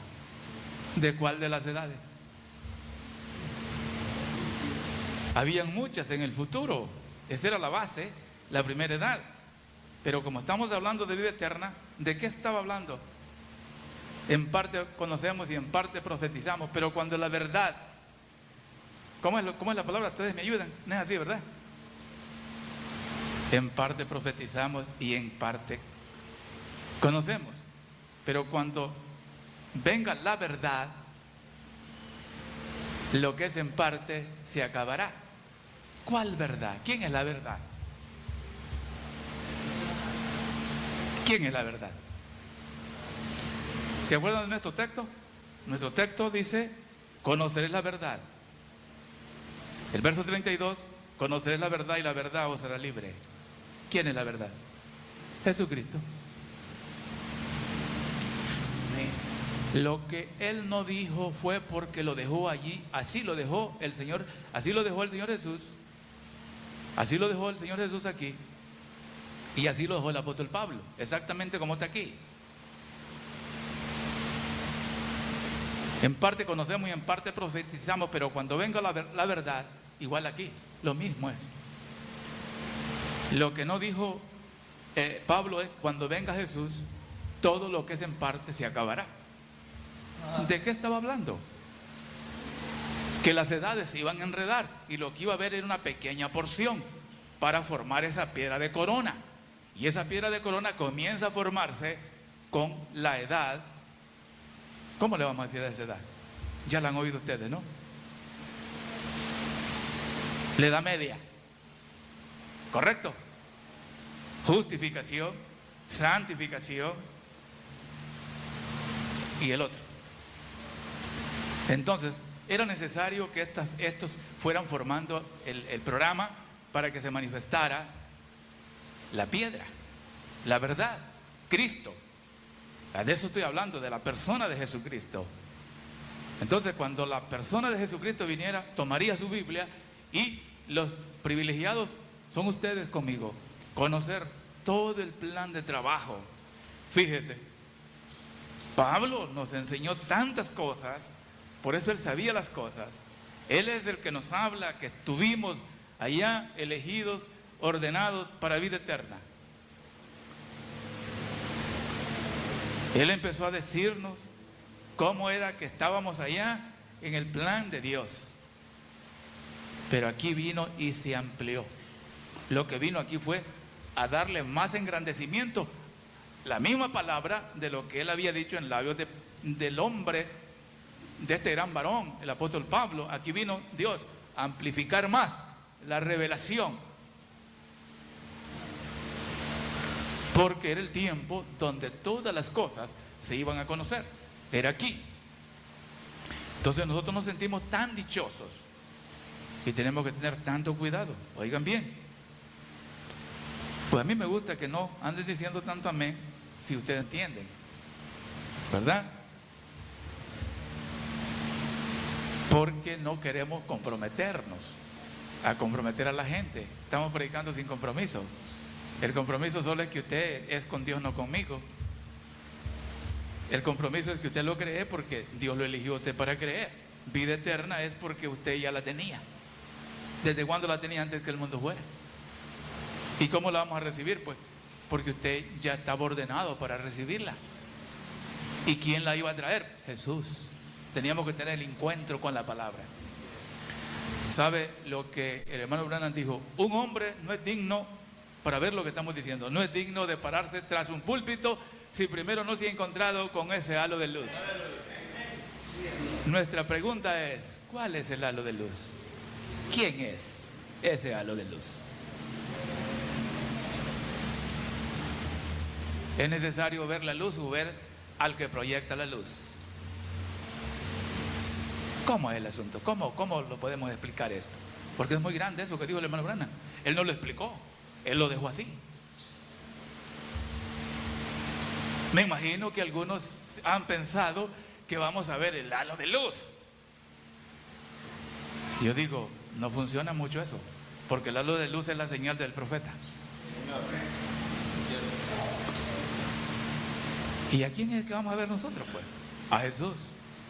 ¿De cuál de las edades? Habían muchas en el futuro. Esa era la base, la primera edad. Pero como estamos hablando de vida eterna, ¿de qué estaba hablando? En parte conocemos y en parte profetizamos, pero cuando la verdad, ¿cómo es la palabra? Ustedes me ayudan, no es así, ¿verdad? En parte profetizamos y en parte conocemos. Pero cuando venga la verdad, lo que es en parte se acabará. ¿Cuál verdad? ¿Quién es la verdad? ¿Quién es la verdad? ¿Se acuerdan de nuestro texto? Nuestro texto dice, conoceréis la verdad. El verso 32, conoceréis la verdad y la verdad os hará libre. ¿Quién es la verdad? Jesucristo. Lo que él no dijo fue porque lo dejó allí, así lo dejó el Señor, así lo dejó el Señor Jesús, así lo dejó el Señor Jesús aquí, y así lo dejó el apóstol Pablo, exactamente como está aquí. En parte conocemos y en parte profetizamos, pero cuando venga la verdad, igual aquí, lo mismo es. Lo que no dijo Pablo es, cuando venga Jesús, todo lo que es en parte se acabará. ¿De qué estaba hablando? Que las edades se iban a enredar y lo que iba a haber era una pequeña porción para formar esa piedra de corona. Y esa piedra de corona comienza a formarse con la edad. ¿Cómo le vamos a decir a esa edad? Ya la han oído ustedes, ¿no? La edad media. ¿Correcto? Justificación, santificación y el otro. Entonces, era necesario que estos fueran formando el programa para que se manifestara la piedra, la verdad, Cristo. De eso estoy hablando, de la persona de Jesucristo. Entonces, cuando la persona de Jesucristo viniera, tomaría su Biblia, y los privilegiados son ustedes conmigo, conocer todo el plan de trabajo. Fíjese, Pablo nos enseñó tantas cosas, por eso él sabía las cosas. Él es el que nos habla que estuvimos allá elegidos, ordenados para vida eterna. Él empezó a decirnos cómo era que estábamos allá en el plan de Dios. Pero aquí vino y se amplió. Lo que vino aquí fue a darle más engrandecimiento, la misma palabra de lo que él había dicho en labios del hombre, de este gran varón, el apóstol Pablo. Aquí vino Dios a amplificar más la revelación, porque era el tiempo donde todas las cosas se iban a conocer. Era aquí. Entonces nosotros nos sentimos tan dichosos y tenemos que tener tanto cuidado. Oigan bien, pues a mí me gusta que no anden diciendo tanto amén, si ustedes entienden, ¿verdad? Porque no queremos comprometernos, a comprometer a la gente. Estamos predicando sin compromiso. El compromiso solo es que usted es con Dios, no conmigo. El compromiso es que usted lo cree porque Dios lo eligió a usted para creer. Vida eterna es porque usted ya la tenía. ¿Desde cuándo la tenía? Antes que el mundo fuera. ¿Y cómo la vamos a recibir? Pues porque usted ya estaba ordenado para recibirla. ¿Y quién la iba a traer? Jesús. Teníamos que tener el encuentro con la palabra. ¿Sabe lo que el hermano Branham dijo? Un hombre no es digno, para ver lo que estamos diciendo, no es digno de pararse tras un púlpito si primero no se ha encontrado con ese halo de luz. Nuestra pregunta es, ¿cuál es el halo de luz? ¿Quién es ese halo de luz? Es necesario ver la luz o ver al que proyecta la luz. ¿Cómo es el asunto? ¿Cómo lo podemos explicar esto? Porque es muy grande eso que dijo el hermano Branham. Él no lo explicó, él lo dejó así. Me imagino que algunos han pensado que vamos a ver el halo de luz. Yo digo, no funciona mucho eso, porque el halo de luz es la señal del profeta. ¿Y a quién es que vamos a ver nosotros, pues? A Jesús.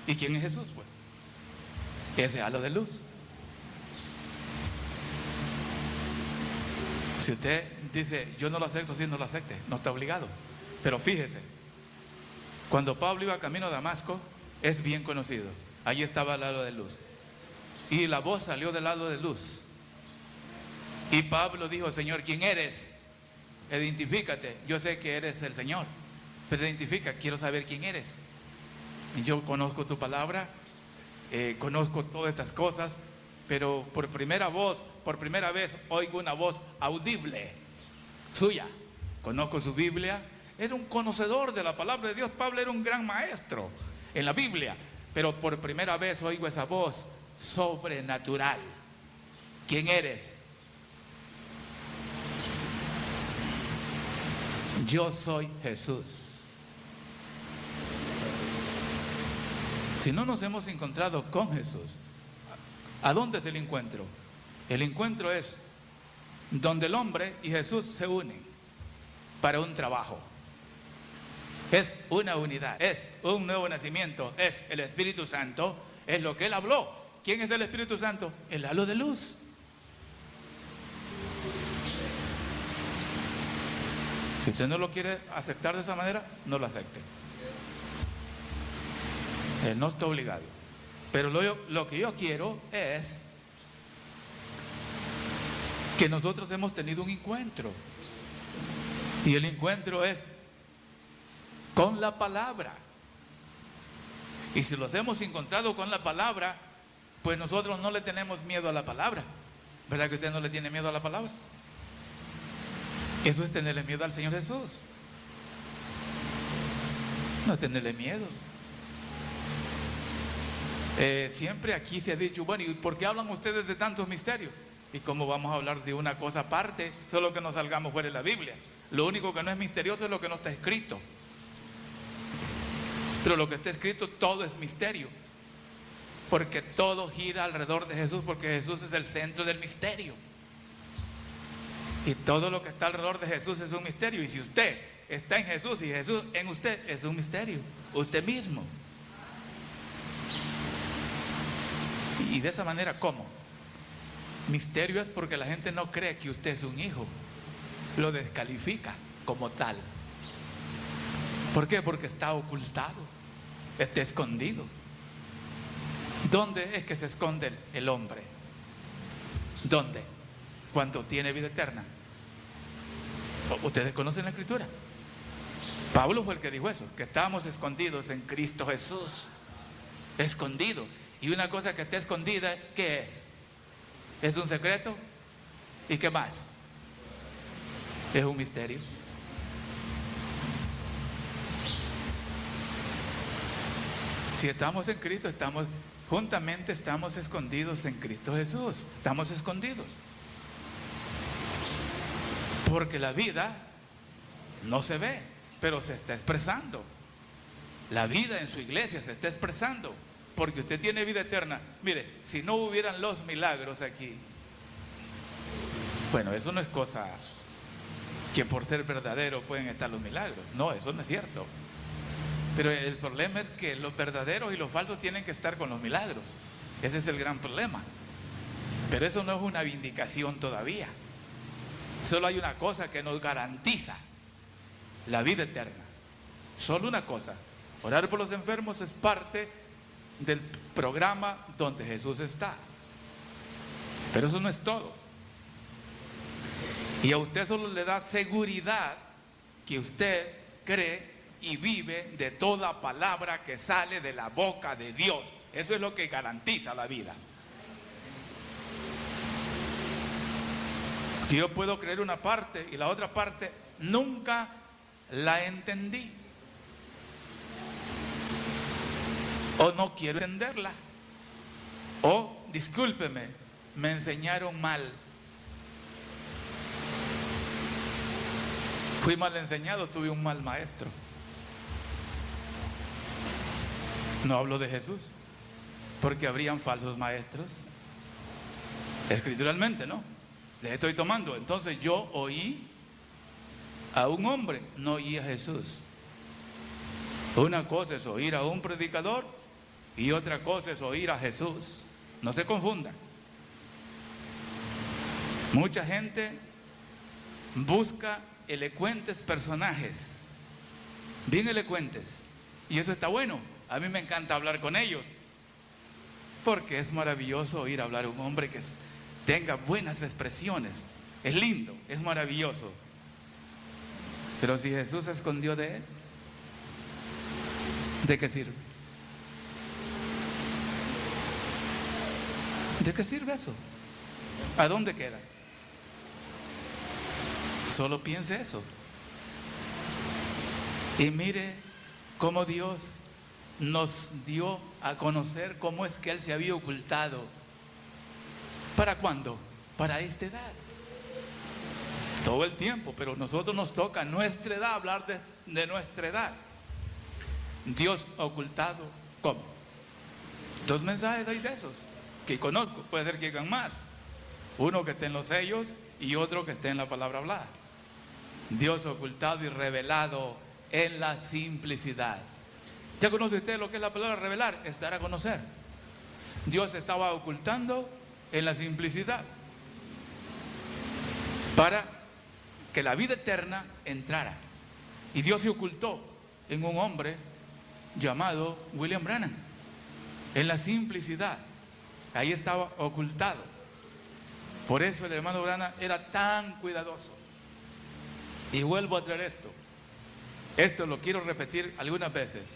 ¿Y quién es Jesús, pues? Ese halo de luz. Si usted dice, yo no lo acepto, sí, no lo acepte, no está obligado. Pero fíjese, cuando Pablo iba camino a Damasco, es bien conocido. Allí estaba el halo de luz. Y la voz salió del halo de luz. Y Pablo dijo, Señor, ¿quién eres? Identifícate, yo sé que eres el Señor. Pero identifica, quiero saber quién eres. Y yo conozco tu palabra, conozco todas estas cosas, pero por primera vez oigo una voz audible suya. Conozco su Biblia, era un conocedor de la palabra de Dios. Pablo era un gran maestro en la Biblia, pero por primera vez oigo esa voz sobrenatural. ¿Quién eres? Yo soy Jesús. Si no nos hemos encontrado con Jesús, ¿a dónde es el encuentro? El encuentro es donde el hombre y Jesús se unen para un trabajo. Es una unidad, es un nuevo nacimiento, es el Espíritu Santo, es lo que Él habló. ¿Quién es el Espíritu Santo? El halo de luz. Si usted no lo quiere aceptar de esa manera, no lo acepte. Él no está obligado. Pero lo que yo quiero es que nosotros hemos tenido un encuentro. Y el encuentro es con la palabra. Y si los hemos encontrado con la palabra, pues nosotros no le tenemos miedo a la palabra. ¿Verdad que usted no le tiene miedo a la palabra? Eso es tenerle miedo al Señor Jesús. No es tenerle miedo. Siempre aquí se ha dicho, bueno, ¿y por qué hablan ustedes de tantos misterios? ¿Y cómo vamos a hablar de una cosa aparte? Solo que nos salgamos fuera de la Biblia. Lo único que no es misterioso es lo que no está escrito. Pero lo que está escrito, todo es misterio. Porque todo gira alrededor de Jesús, porque Jesús es el centro del misterio. Y todo lo que está alrededor de Jesús es un misterio. Y si usted está en Jesús y Jesús en usted, es un misterio. Usted mismo. Y de esa manera, ¿cómo? Misterio es porque la gente no cree que usted es un hijo. Lo descalifica como tal. ¿Por qué? Porque está ocultado, está escondido. ¿Dónde es que se esconde el hombre? ¿Dónde? Cuando tiene vida eterna. ¿Ustedes conocen la Escritura? Pablo fue el que dijo eso, que estábamos escondidos en Cristo Jesús. Escondido. Y una cosa que está escondida, ¿qué es? ¿Es un secreto? ¿Y qué más? Es un misterio. Si estamos en Cristo, juntamente estamos escondidos en Cristo Jesús. Estamos escondidos. Porque la vida no se ve, pero se está expresando. La vida en su iglesia se está expresando. Porque usted tiene vida eterna. Mire, si no hubieran los milagros aquí, bueno, eso no es cosa que por ser verdadero pueden estar los milagros. No, eso no es cierto. Pero el problema es que los verdaderos y los falsos tienen que estar con los milagros. Ese es el gran problema. Pero eso no es una vindicación todavía. Solo hay una cosa que nos garantiza la vida eterna. Solo una cosa. Orar por los enfermos es parte del programa donde Jesús está. Pero eso no es todo. Y a usted solo le da seguridad que usted cree y vive de toda palabra que sale de la boca de Dios. Eso es lo que garantiza la vida. Que yo puedo creer una parte y la otra parte nunca la entendí. O no quiero entenderla. O, discúlpeme, me enseñaron mal. Fui mal enseñado, tuve un mal maestro. No hablo de Jesús, porque habrían falsos maestros. Escrituralmente, ¿no? Les estoy tomando. Entonces yo oí a un hombre, no oí a Jesús. Una cosa es oír a un predicador y otra cosa es oír a Jesús. No se confundan. Mucha gente busca elocuentes personajes, bien elocuentes, y eso está bueno. A mí me encanta hablar con ellos, porque es maravilloso oír hablar a un hombre que tenga buenas expresiones. Es lindo, es maravilloso. Pero si Jesús se escondió de él, ¿de qué sirve? ¿De qué sirve eso? ¿A dónde queda? Solo piense eso. Y mire cómo Dios nos dio a conocer cómo es que Él se había ocultado. ¿Para cuándo? Para esta edad. Todo el tiempo, pero nosotros nos toca a nuestra edad hablar de nuestra edad. Dios ocultado, ¿cómo? 2 mensajes hay de esos que conozco, puede ser que hagan más. Uno que esté en los sellos y otro que esté en la palabra hablada. Dios ocultado y revelado en la simplicidad. ¿Ya conoce usted lo que es la palabra revelar? Es dar a conocer. Dios estaba ocultando en la simplicidad para que la vida eterna entrara. Y Dios se ocultó en un hombre llamado William Branham, en la simplicidad. Ahí estaba ocultado. Por eso el hermano Branham era tan cuidadoso. Y vuelvo a traer esto lo quiero repetir algunas veces.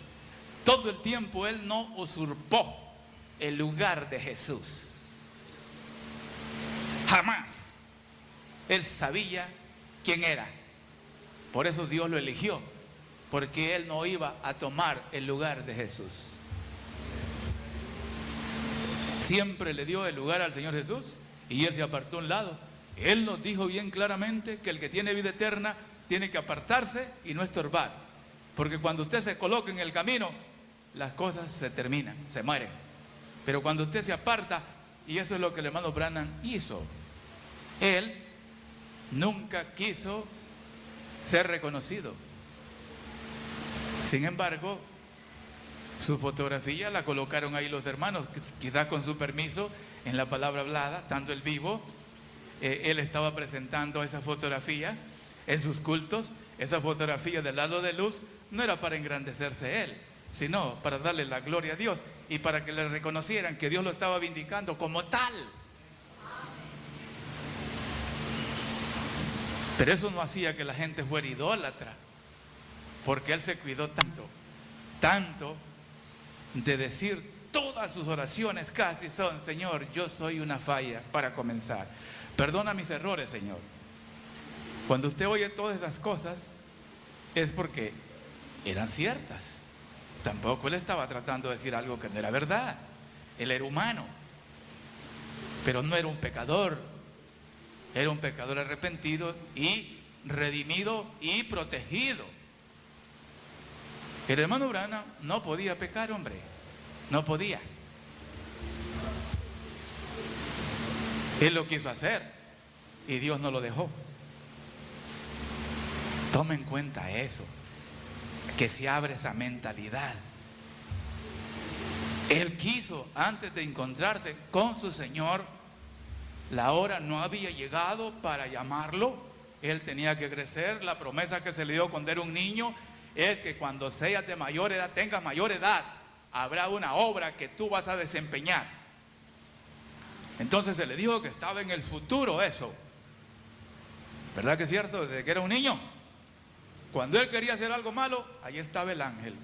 Todo el tiempo él no usurpó el lugar de Jesús. Jamás. Él sabía quién era. Por eso Dios lo eligió, porque él no iba a tomar el lugar de Jesús. Siempre le dio el lugar al Señor Jesús Y él se apartó a un lado. Él nos dijo bien claramente que el que tiene vida eterna tiene que apartarse y no estorbar. Porque cuando usted se coloca en el camino, las cosas se terminan, se mueren. Pero cuando usted se aparta, y eso es lo que el hermano Branham hizo. Él nunca quiso ser reconocido. Sin embargo, su fotografía la colocaron ahí los hermanos, quizás con su permiso, en la palabra hablada, estando él vivo. Él estaba presentando esa fotografía en sus cultos. Esa fotografía del lado de luz no era para engrandecerse él, sino para darle la gloria a Dios y para que le reconocieran que Dios lo estaba vindicando como tal. Pero eso no hacía que la gente fuera idólatra, porque él se cuidó tanto de decir todas sus oraciones casi son: Señor, yo soy una falla para comenzar. Perdona mis errores, Señor. Cuando usted oye todas esas cosas, es porque eran ciertas. Tampoco él estaba tratando de decir algo que no era verdad. Él era humano, pero no era un pecador. Era un pecador arrepentido y redimido y protegido. El hermano Branham no podía pecar, hombre. No podía. Él lo quiso hacer y Dios no lo dejó. Tome en cuenta eso, que se abre esa mentalidad. Él quiso, antes de encontrarse con su Señor, la hora no había llegado para llamarlo. Él tenía que crecer. La promesa que se le dio cuando era un niño es que cuando seas de mayor edad, tengas mayor edad, habrá una obra que tú vas a desempeñar. Entonces se le dijo que estaba en el futuro eso. ¿Verdad que es cierto? Desde que era un niño, cuando él quería hacer algo malo, ahí estaba el ángel.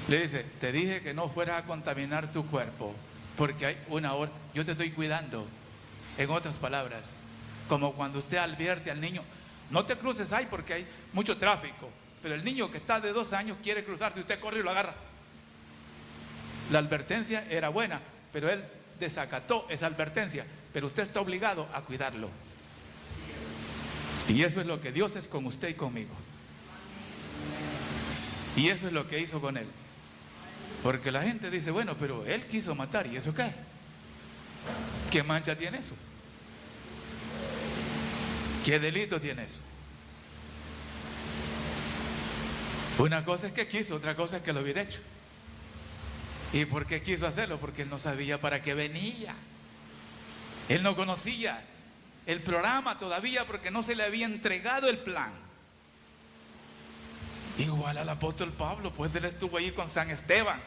Le dice: te dije que no fueras a contaminar tu cuerpo, porque hay una hora, yo te estoy cuidando. En otras palabras, como cuando usted advierte al niño: no te cruces ahí porque hay mucho tráfico. Pero el niño que está de 2 años quiere cruzarse, usted corre y lo agarra. La advertencia era buena, pero él desacató esa advertencia. Pero usted está obligado a cuidarlo. Y eso es lo que Dios es con usted y conmigo. Y eso es lo que hizo con él. Porque la gente dice: bueno, pero él quiso matar, ¿y eso qué? ¿Qué mancha tiene eso? ¿Qué delito tiene eso? Una cosa es que quiso, otra cosa es que lo hubiera hecho. ¿Y por qué quiso hacerlo? Porque él no sabía para qué venía. Él no conocía el programa todavía, porque no se le había entregado el plan. Igual al apóstol Pablo, pues él estuvo ahí con San Esteban.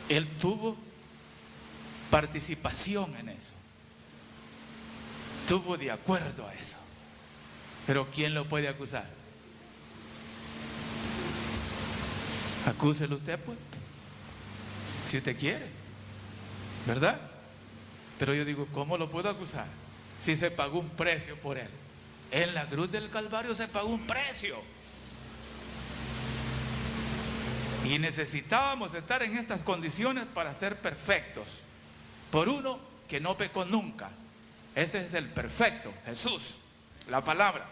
Él tuvo participación en eso. Estuvo de acuerdo a eso. Pero ¿quién lo puede acusar? Acúselo usted, pues, si usted quiere, ¿verdad? Pero yo digo, ¿cómo lo puedo acusar? Si se pagó un precio por él. En la cruz del Calvario se pagó un precio. Y necesitábamos estar en estas condiciones para ser perfectos. Por uno que no pecó nunca. Ese es el perfecto, Jesús, la palabra.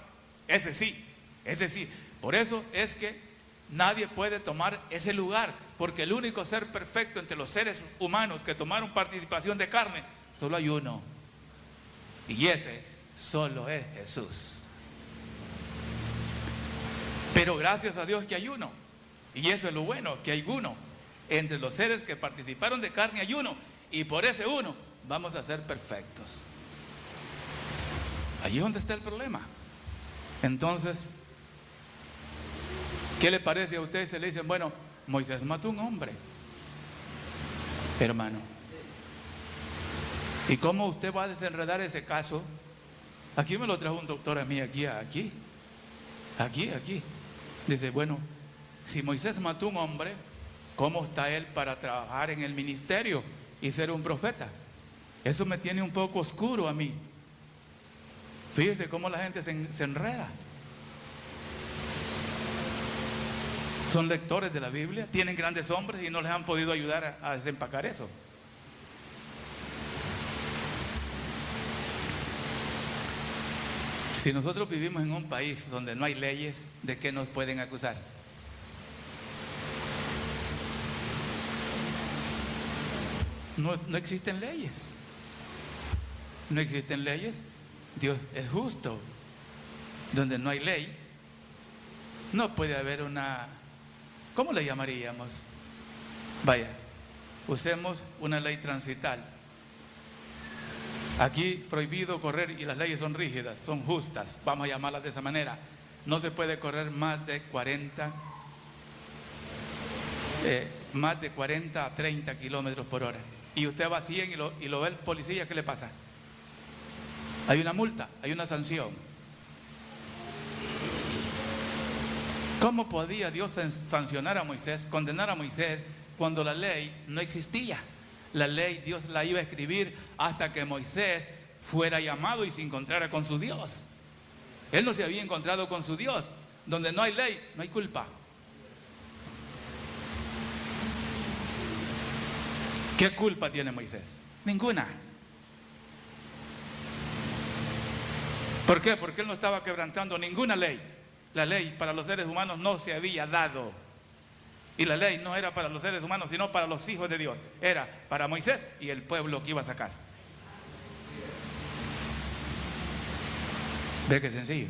Ese sí, ese sí. Por eso es que nadie puede tomar ese lugar, porque el único ser perfecto entre los seres humanos que tomaron participación de carne, solo hay uno. Y ese solo es Jesús. Pero gracias a Dios que hay uno. Y eso es lo bueno, que hay uno. Entre los seres que participaron de carne hay uno. Y por ese uno vamos a ser perfectos. Allí es donde está el problema. Entonces, ¿qué le parece a ustedes? Se le dicen, bueno, Moisés mató a un hombre, hermano. ¿Y cómo usted va a desenredar ese caso? Aquí me lo trajo un doctor a mí, aquí. Dice, bueno, si Moisés mató a un hombre, ¿cómo está él para trabajar en el ministerio y ser un profeta? Eso me tiene un poco oscuro a mí. Fíjese cómo la gente se enreda. Son lectores de la Biblia, tienen grandes hombres y no les han podido ayudar a desempacar eso. Si nosotros vivimos en un país donde no hay leyes, ¿de qué nos pueden acusar? No existen leyes. No existen leyes. Dios es justo. Donde no hay ley, no puede haber una... ¿Cómo le llamaríamos? Vaya, usemos una ley transital. Aquí prohibido correr y las leyes son rígidas, son justas, vamos a llamarlas de esa manera. No se puede correr más de 40 a 30 kilómetros por hora. Y usted va a 100 y lo ve el policía, ¿qué le pasa? Hay una multa, hay una sanción. ¿Cómo podía Dios sancionar a Moisés, condenar a Moisés, cuando la ley no existía? La ley Dios la iba a escribir hasta que Moisés fuera llamado y se encontrara con su Dios. Él no se había encontrado con su Dios. Donde no hay ley, no hay culpa. ¿Qué culpa tiene Moisés? Ninguna. ¿Por qué? Porque él no estaba quebrantando ninguna ley. La ley para los seres humanos no se había dado. Y la ley no era para los seres humanos, sino para los hijos de Dios. Era para Moisés y el pueblo que iba a sacar. ¿Ve qué sencillo?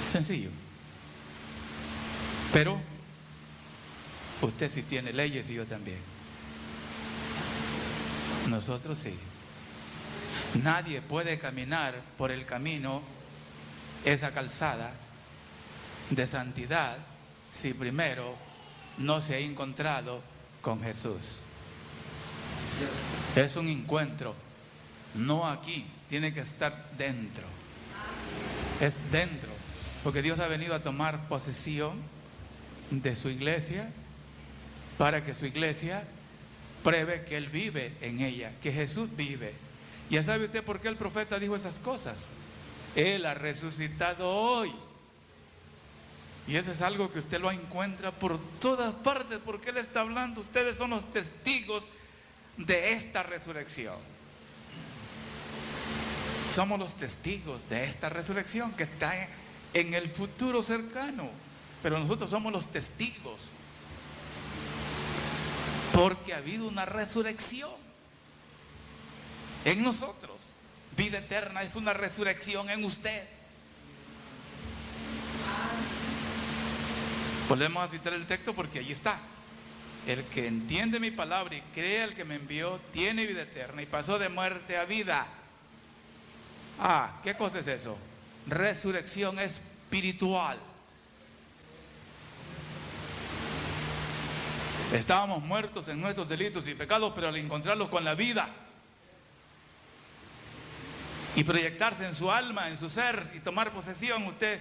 Sencillo. Pero usted sí tiene leyes y yo también. Nosotros sí. Nadie puede caminar por el camino, esa calzada de santidad, si primero no se ha encontrado con Jesús. Es un encuentro, no aquí, tiene que estar dentro. Es dentro, porque Dios ha venido a tomar posesión de su iglesia para que su iglesia pruebe que Él vive en ella, que Jesús vive. Ya sabe usted por qué el profeta dijo esas cosas. Él ha resucitado hoy. Y eso es algo que usted lo encuentra por todas partes, porque Él está hablando. Ustedes son los testigos de esta resurrección. Somos los testigos de esta resurrección que está en el futuro cercano. Pero nosotros somos los testigos. Porque ha habido una resurrección en nosotros. Vida eterna es una resurrección en usted. Volvemos a citar el texto porque allí está. El que entiende mi palabra y cree al que me envió tiene vida eterna y pasó de muerte a vida. ¿Qué cosa es eso? Resurrección espiritual. Estábamos muertos en nuestros delitos y pecados, pero al encontrarlos con la vida y proyectarse en su alma, en su ser y tomar posesión, usted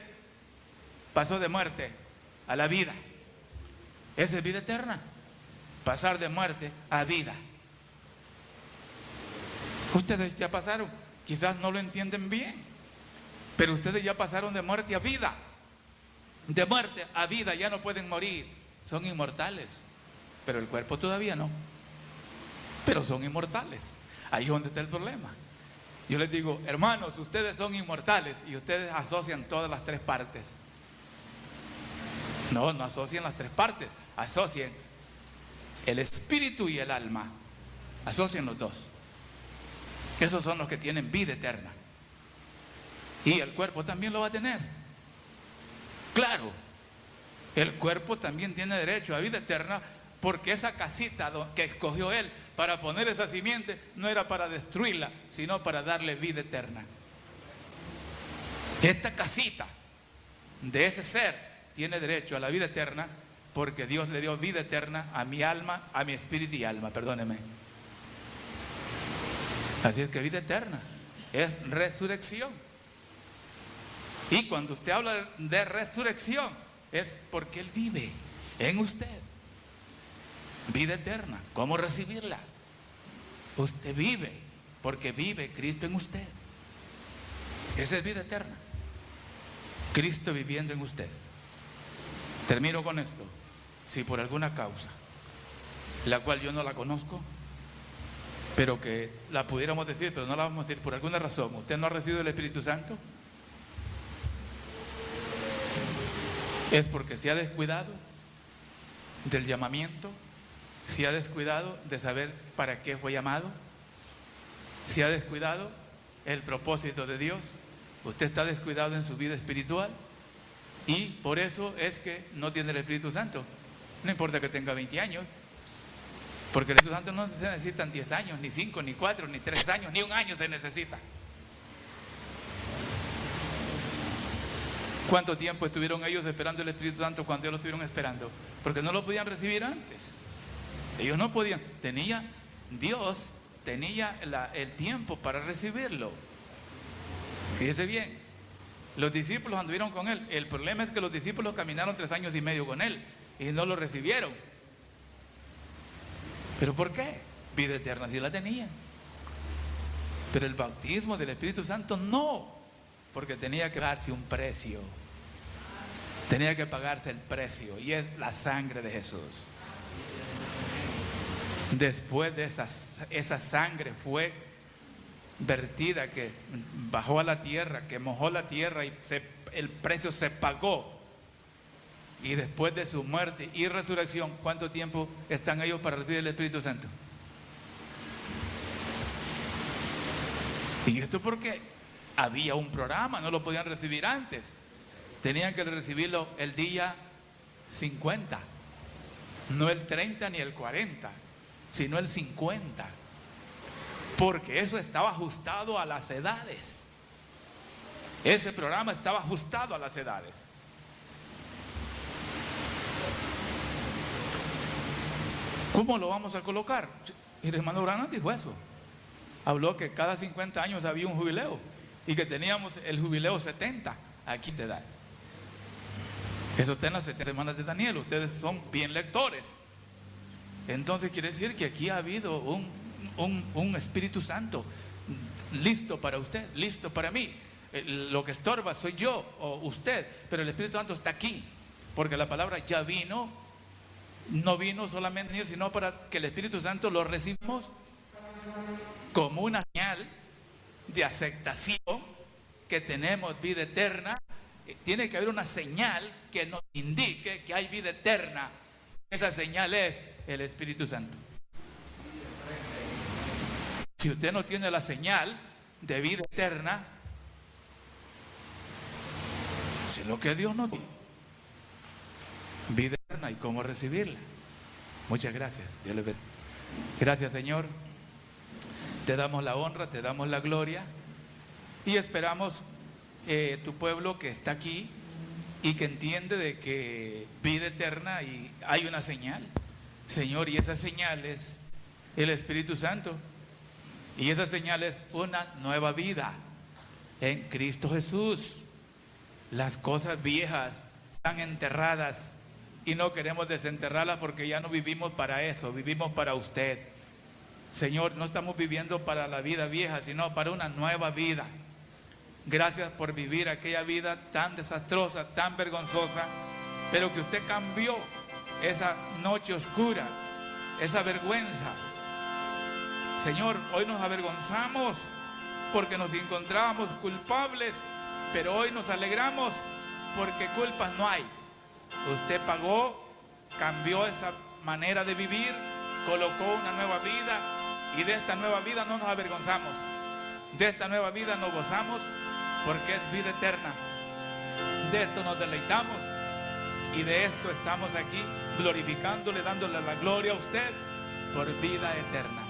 pasó de muerte a la vida. Esa es vida eterna. Pasar de muerte a vida. Ustedes ya pasaron, quizás no lo entienden bien, pero ustedes ya pasaron de muerte a vida. De muerte a vida, ya no pueden morir. Son inmortales, pero el cuerpo todavía no. Pero son inmortales. Ahí es donde está el problema. Yo les digo, hermanos, ustedes son inmortales y ustedes asocian todas las tres partes. No asocian las tres partes, asocian el espíritu y el alma. Asocian los dos. Esos son los que tienen vida eterna. Y el cuerpo también lo va a tener. Claro, el cuerpo también tiene derecho a vida eterna, porque esa casita que escogió Él para poner esa simiente no era para destruirla, sino para darle vida eterna. Esta casita de ese ser tiene derecho a la vida eterna, porque Dios le dio vida eterna a mi alma, a mi espíritu y alma, perdóneme. Así es que vida eterna es resurrección. Y cuando usted habla de resurrección, es porque Él vive en usted. Vida eterna, ¿cómo recibirla? Usted vive porque vive Cristo en usted. Esa es vida eterna. Cristo viviendo en usted. Termino con esto. Si por alguna causa, la cual yo no la conozco, pero que la pudiéramos decir, pero no la vamos a decir por alguna razón. ¿Usted no ha recibido el Espíritu Santo? Es porque se ha descuidado del llamamiento, se ha descuidado de saber para qué fue llamado, se ha descuidado el propósito de Dios. Usted está descuidado en su vida espiritual y por eso es que no tiene el Espíritu Santo. No importa que tenga 20 años, porque el Espíritu Santo no se necesitan 10 años, ni 5, ni 4, ni 3 años, ni un año se necesita. ¿Cuánto tiempo estuvieron ellos esperando el Espíritu Santo cuando ellos lo estuvieron esperando? Porque no lo podían recibir antes. Ellos no podían. Dios tenía el tiempo para recibirlo. Fíjese bien, los discípulos anduvieron con él. El problema es que los discípulos caminaron 3 años y medio con él y no lo recibieron. ¿Pero por qué? Vida eterna sí la tenían, pero el bautismo del Espíritu Santo no, porque tenía que pagarse un precio. Tenía que pagarse el precio, y es la sangre de Jesús. Después de esa sangre fue vertida, que bajó a la tierra, que mojó la tierra, y el precio se pagó. Y después de su muerte y resurrección, ¿cuánto tiempo están ellos para recibir el Espíritu Santo? Y esto porque había un programa, no lo podían recibir antes. Tenían que recibirlo el día 50, no el 30 ni el 40, sino el 50, porque eso estaba ajustado a las edades. Ese programa estaba ajustado a las edades. ¿Cómo lo vamos a colocar? Y el hermano Branham dijo eso. Habló que cada 50 años había un jubileo y que teníamos el jubileo 70. Aquí te da. Eso está en las 70 semanas de Daniel. Ustedes son bien lectores. Entonces quiere decir que aquí ha habido un Espíritu Santo listo para usted, listo para mí. Lo que estorba soy yo o usted, pero el Espíritu Santo está aquí, porque la palabra ya vino. No vino solamente, sino para que el Espíritu Santo lo recibamos como una señal de aceptación, que tenemos vida eterna. Tiene que haber una señal que nos indique que hay vida eterna. Esa señal es el Espíritu Santo. Si usted no tiene la señal de vida eterna, si lo que Dios nos dio, vida eterna, y cómo recibirla. Muchas gracias. Dios le bendiga. Gracias, Señor. Te damos la honra, te damos la gloria, y esperamos tu pueblo que está aquí y que entiende de que vida eterna y hay una señal, Señor, y esa señal es el Espíritu Santo, y esa señal es una nueva vida en Cristo Jesús. Las cosas viejas están enterradas y no queremos desenterrarlas, porque ya no vivimos para eso, vivimos para usted. Señor, no estamos viviendo para la vida vieja, sino para una nueva vida. Gracias por vivir aquella vida tan desastrosa, tan vergonzosa, pero que usted cambió esa noche oscura, esa vergüenza. Señor, hoy nos avergonzamos porque nos encontrábamos culpables, pero hoy nos alegramos porque culpas no hay. Usted pagó, cambió esa manera de vivir, colocó una nueva vida, y de esta nueva vida no nos avergonzamos. De esta nueva vida nos gozamos, porque es vida eterna. De esto nos deleitamos, y de esto estamos aquí glorificándole, dándole la gloria a usted por vida eterna.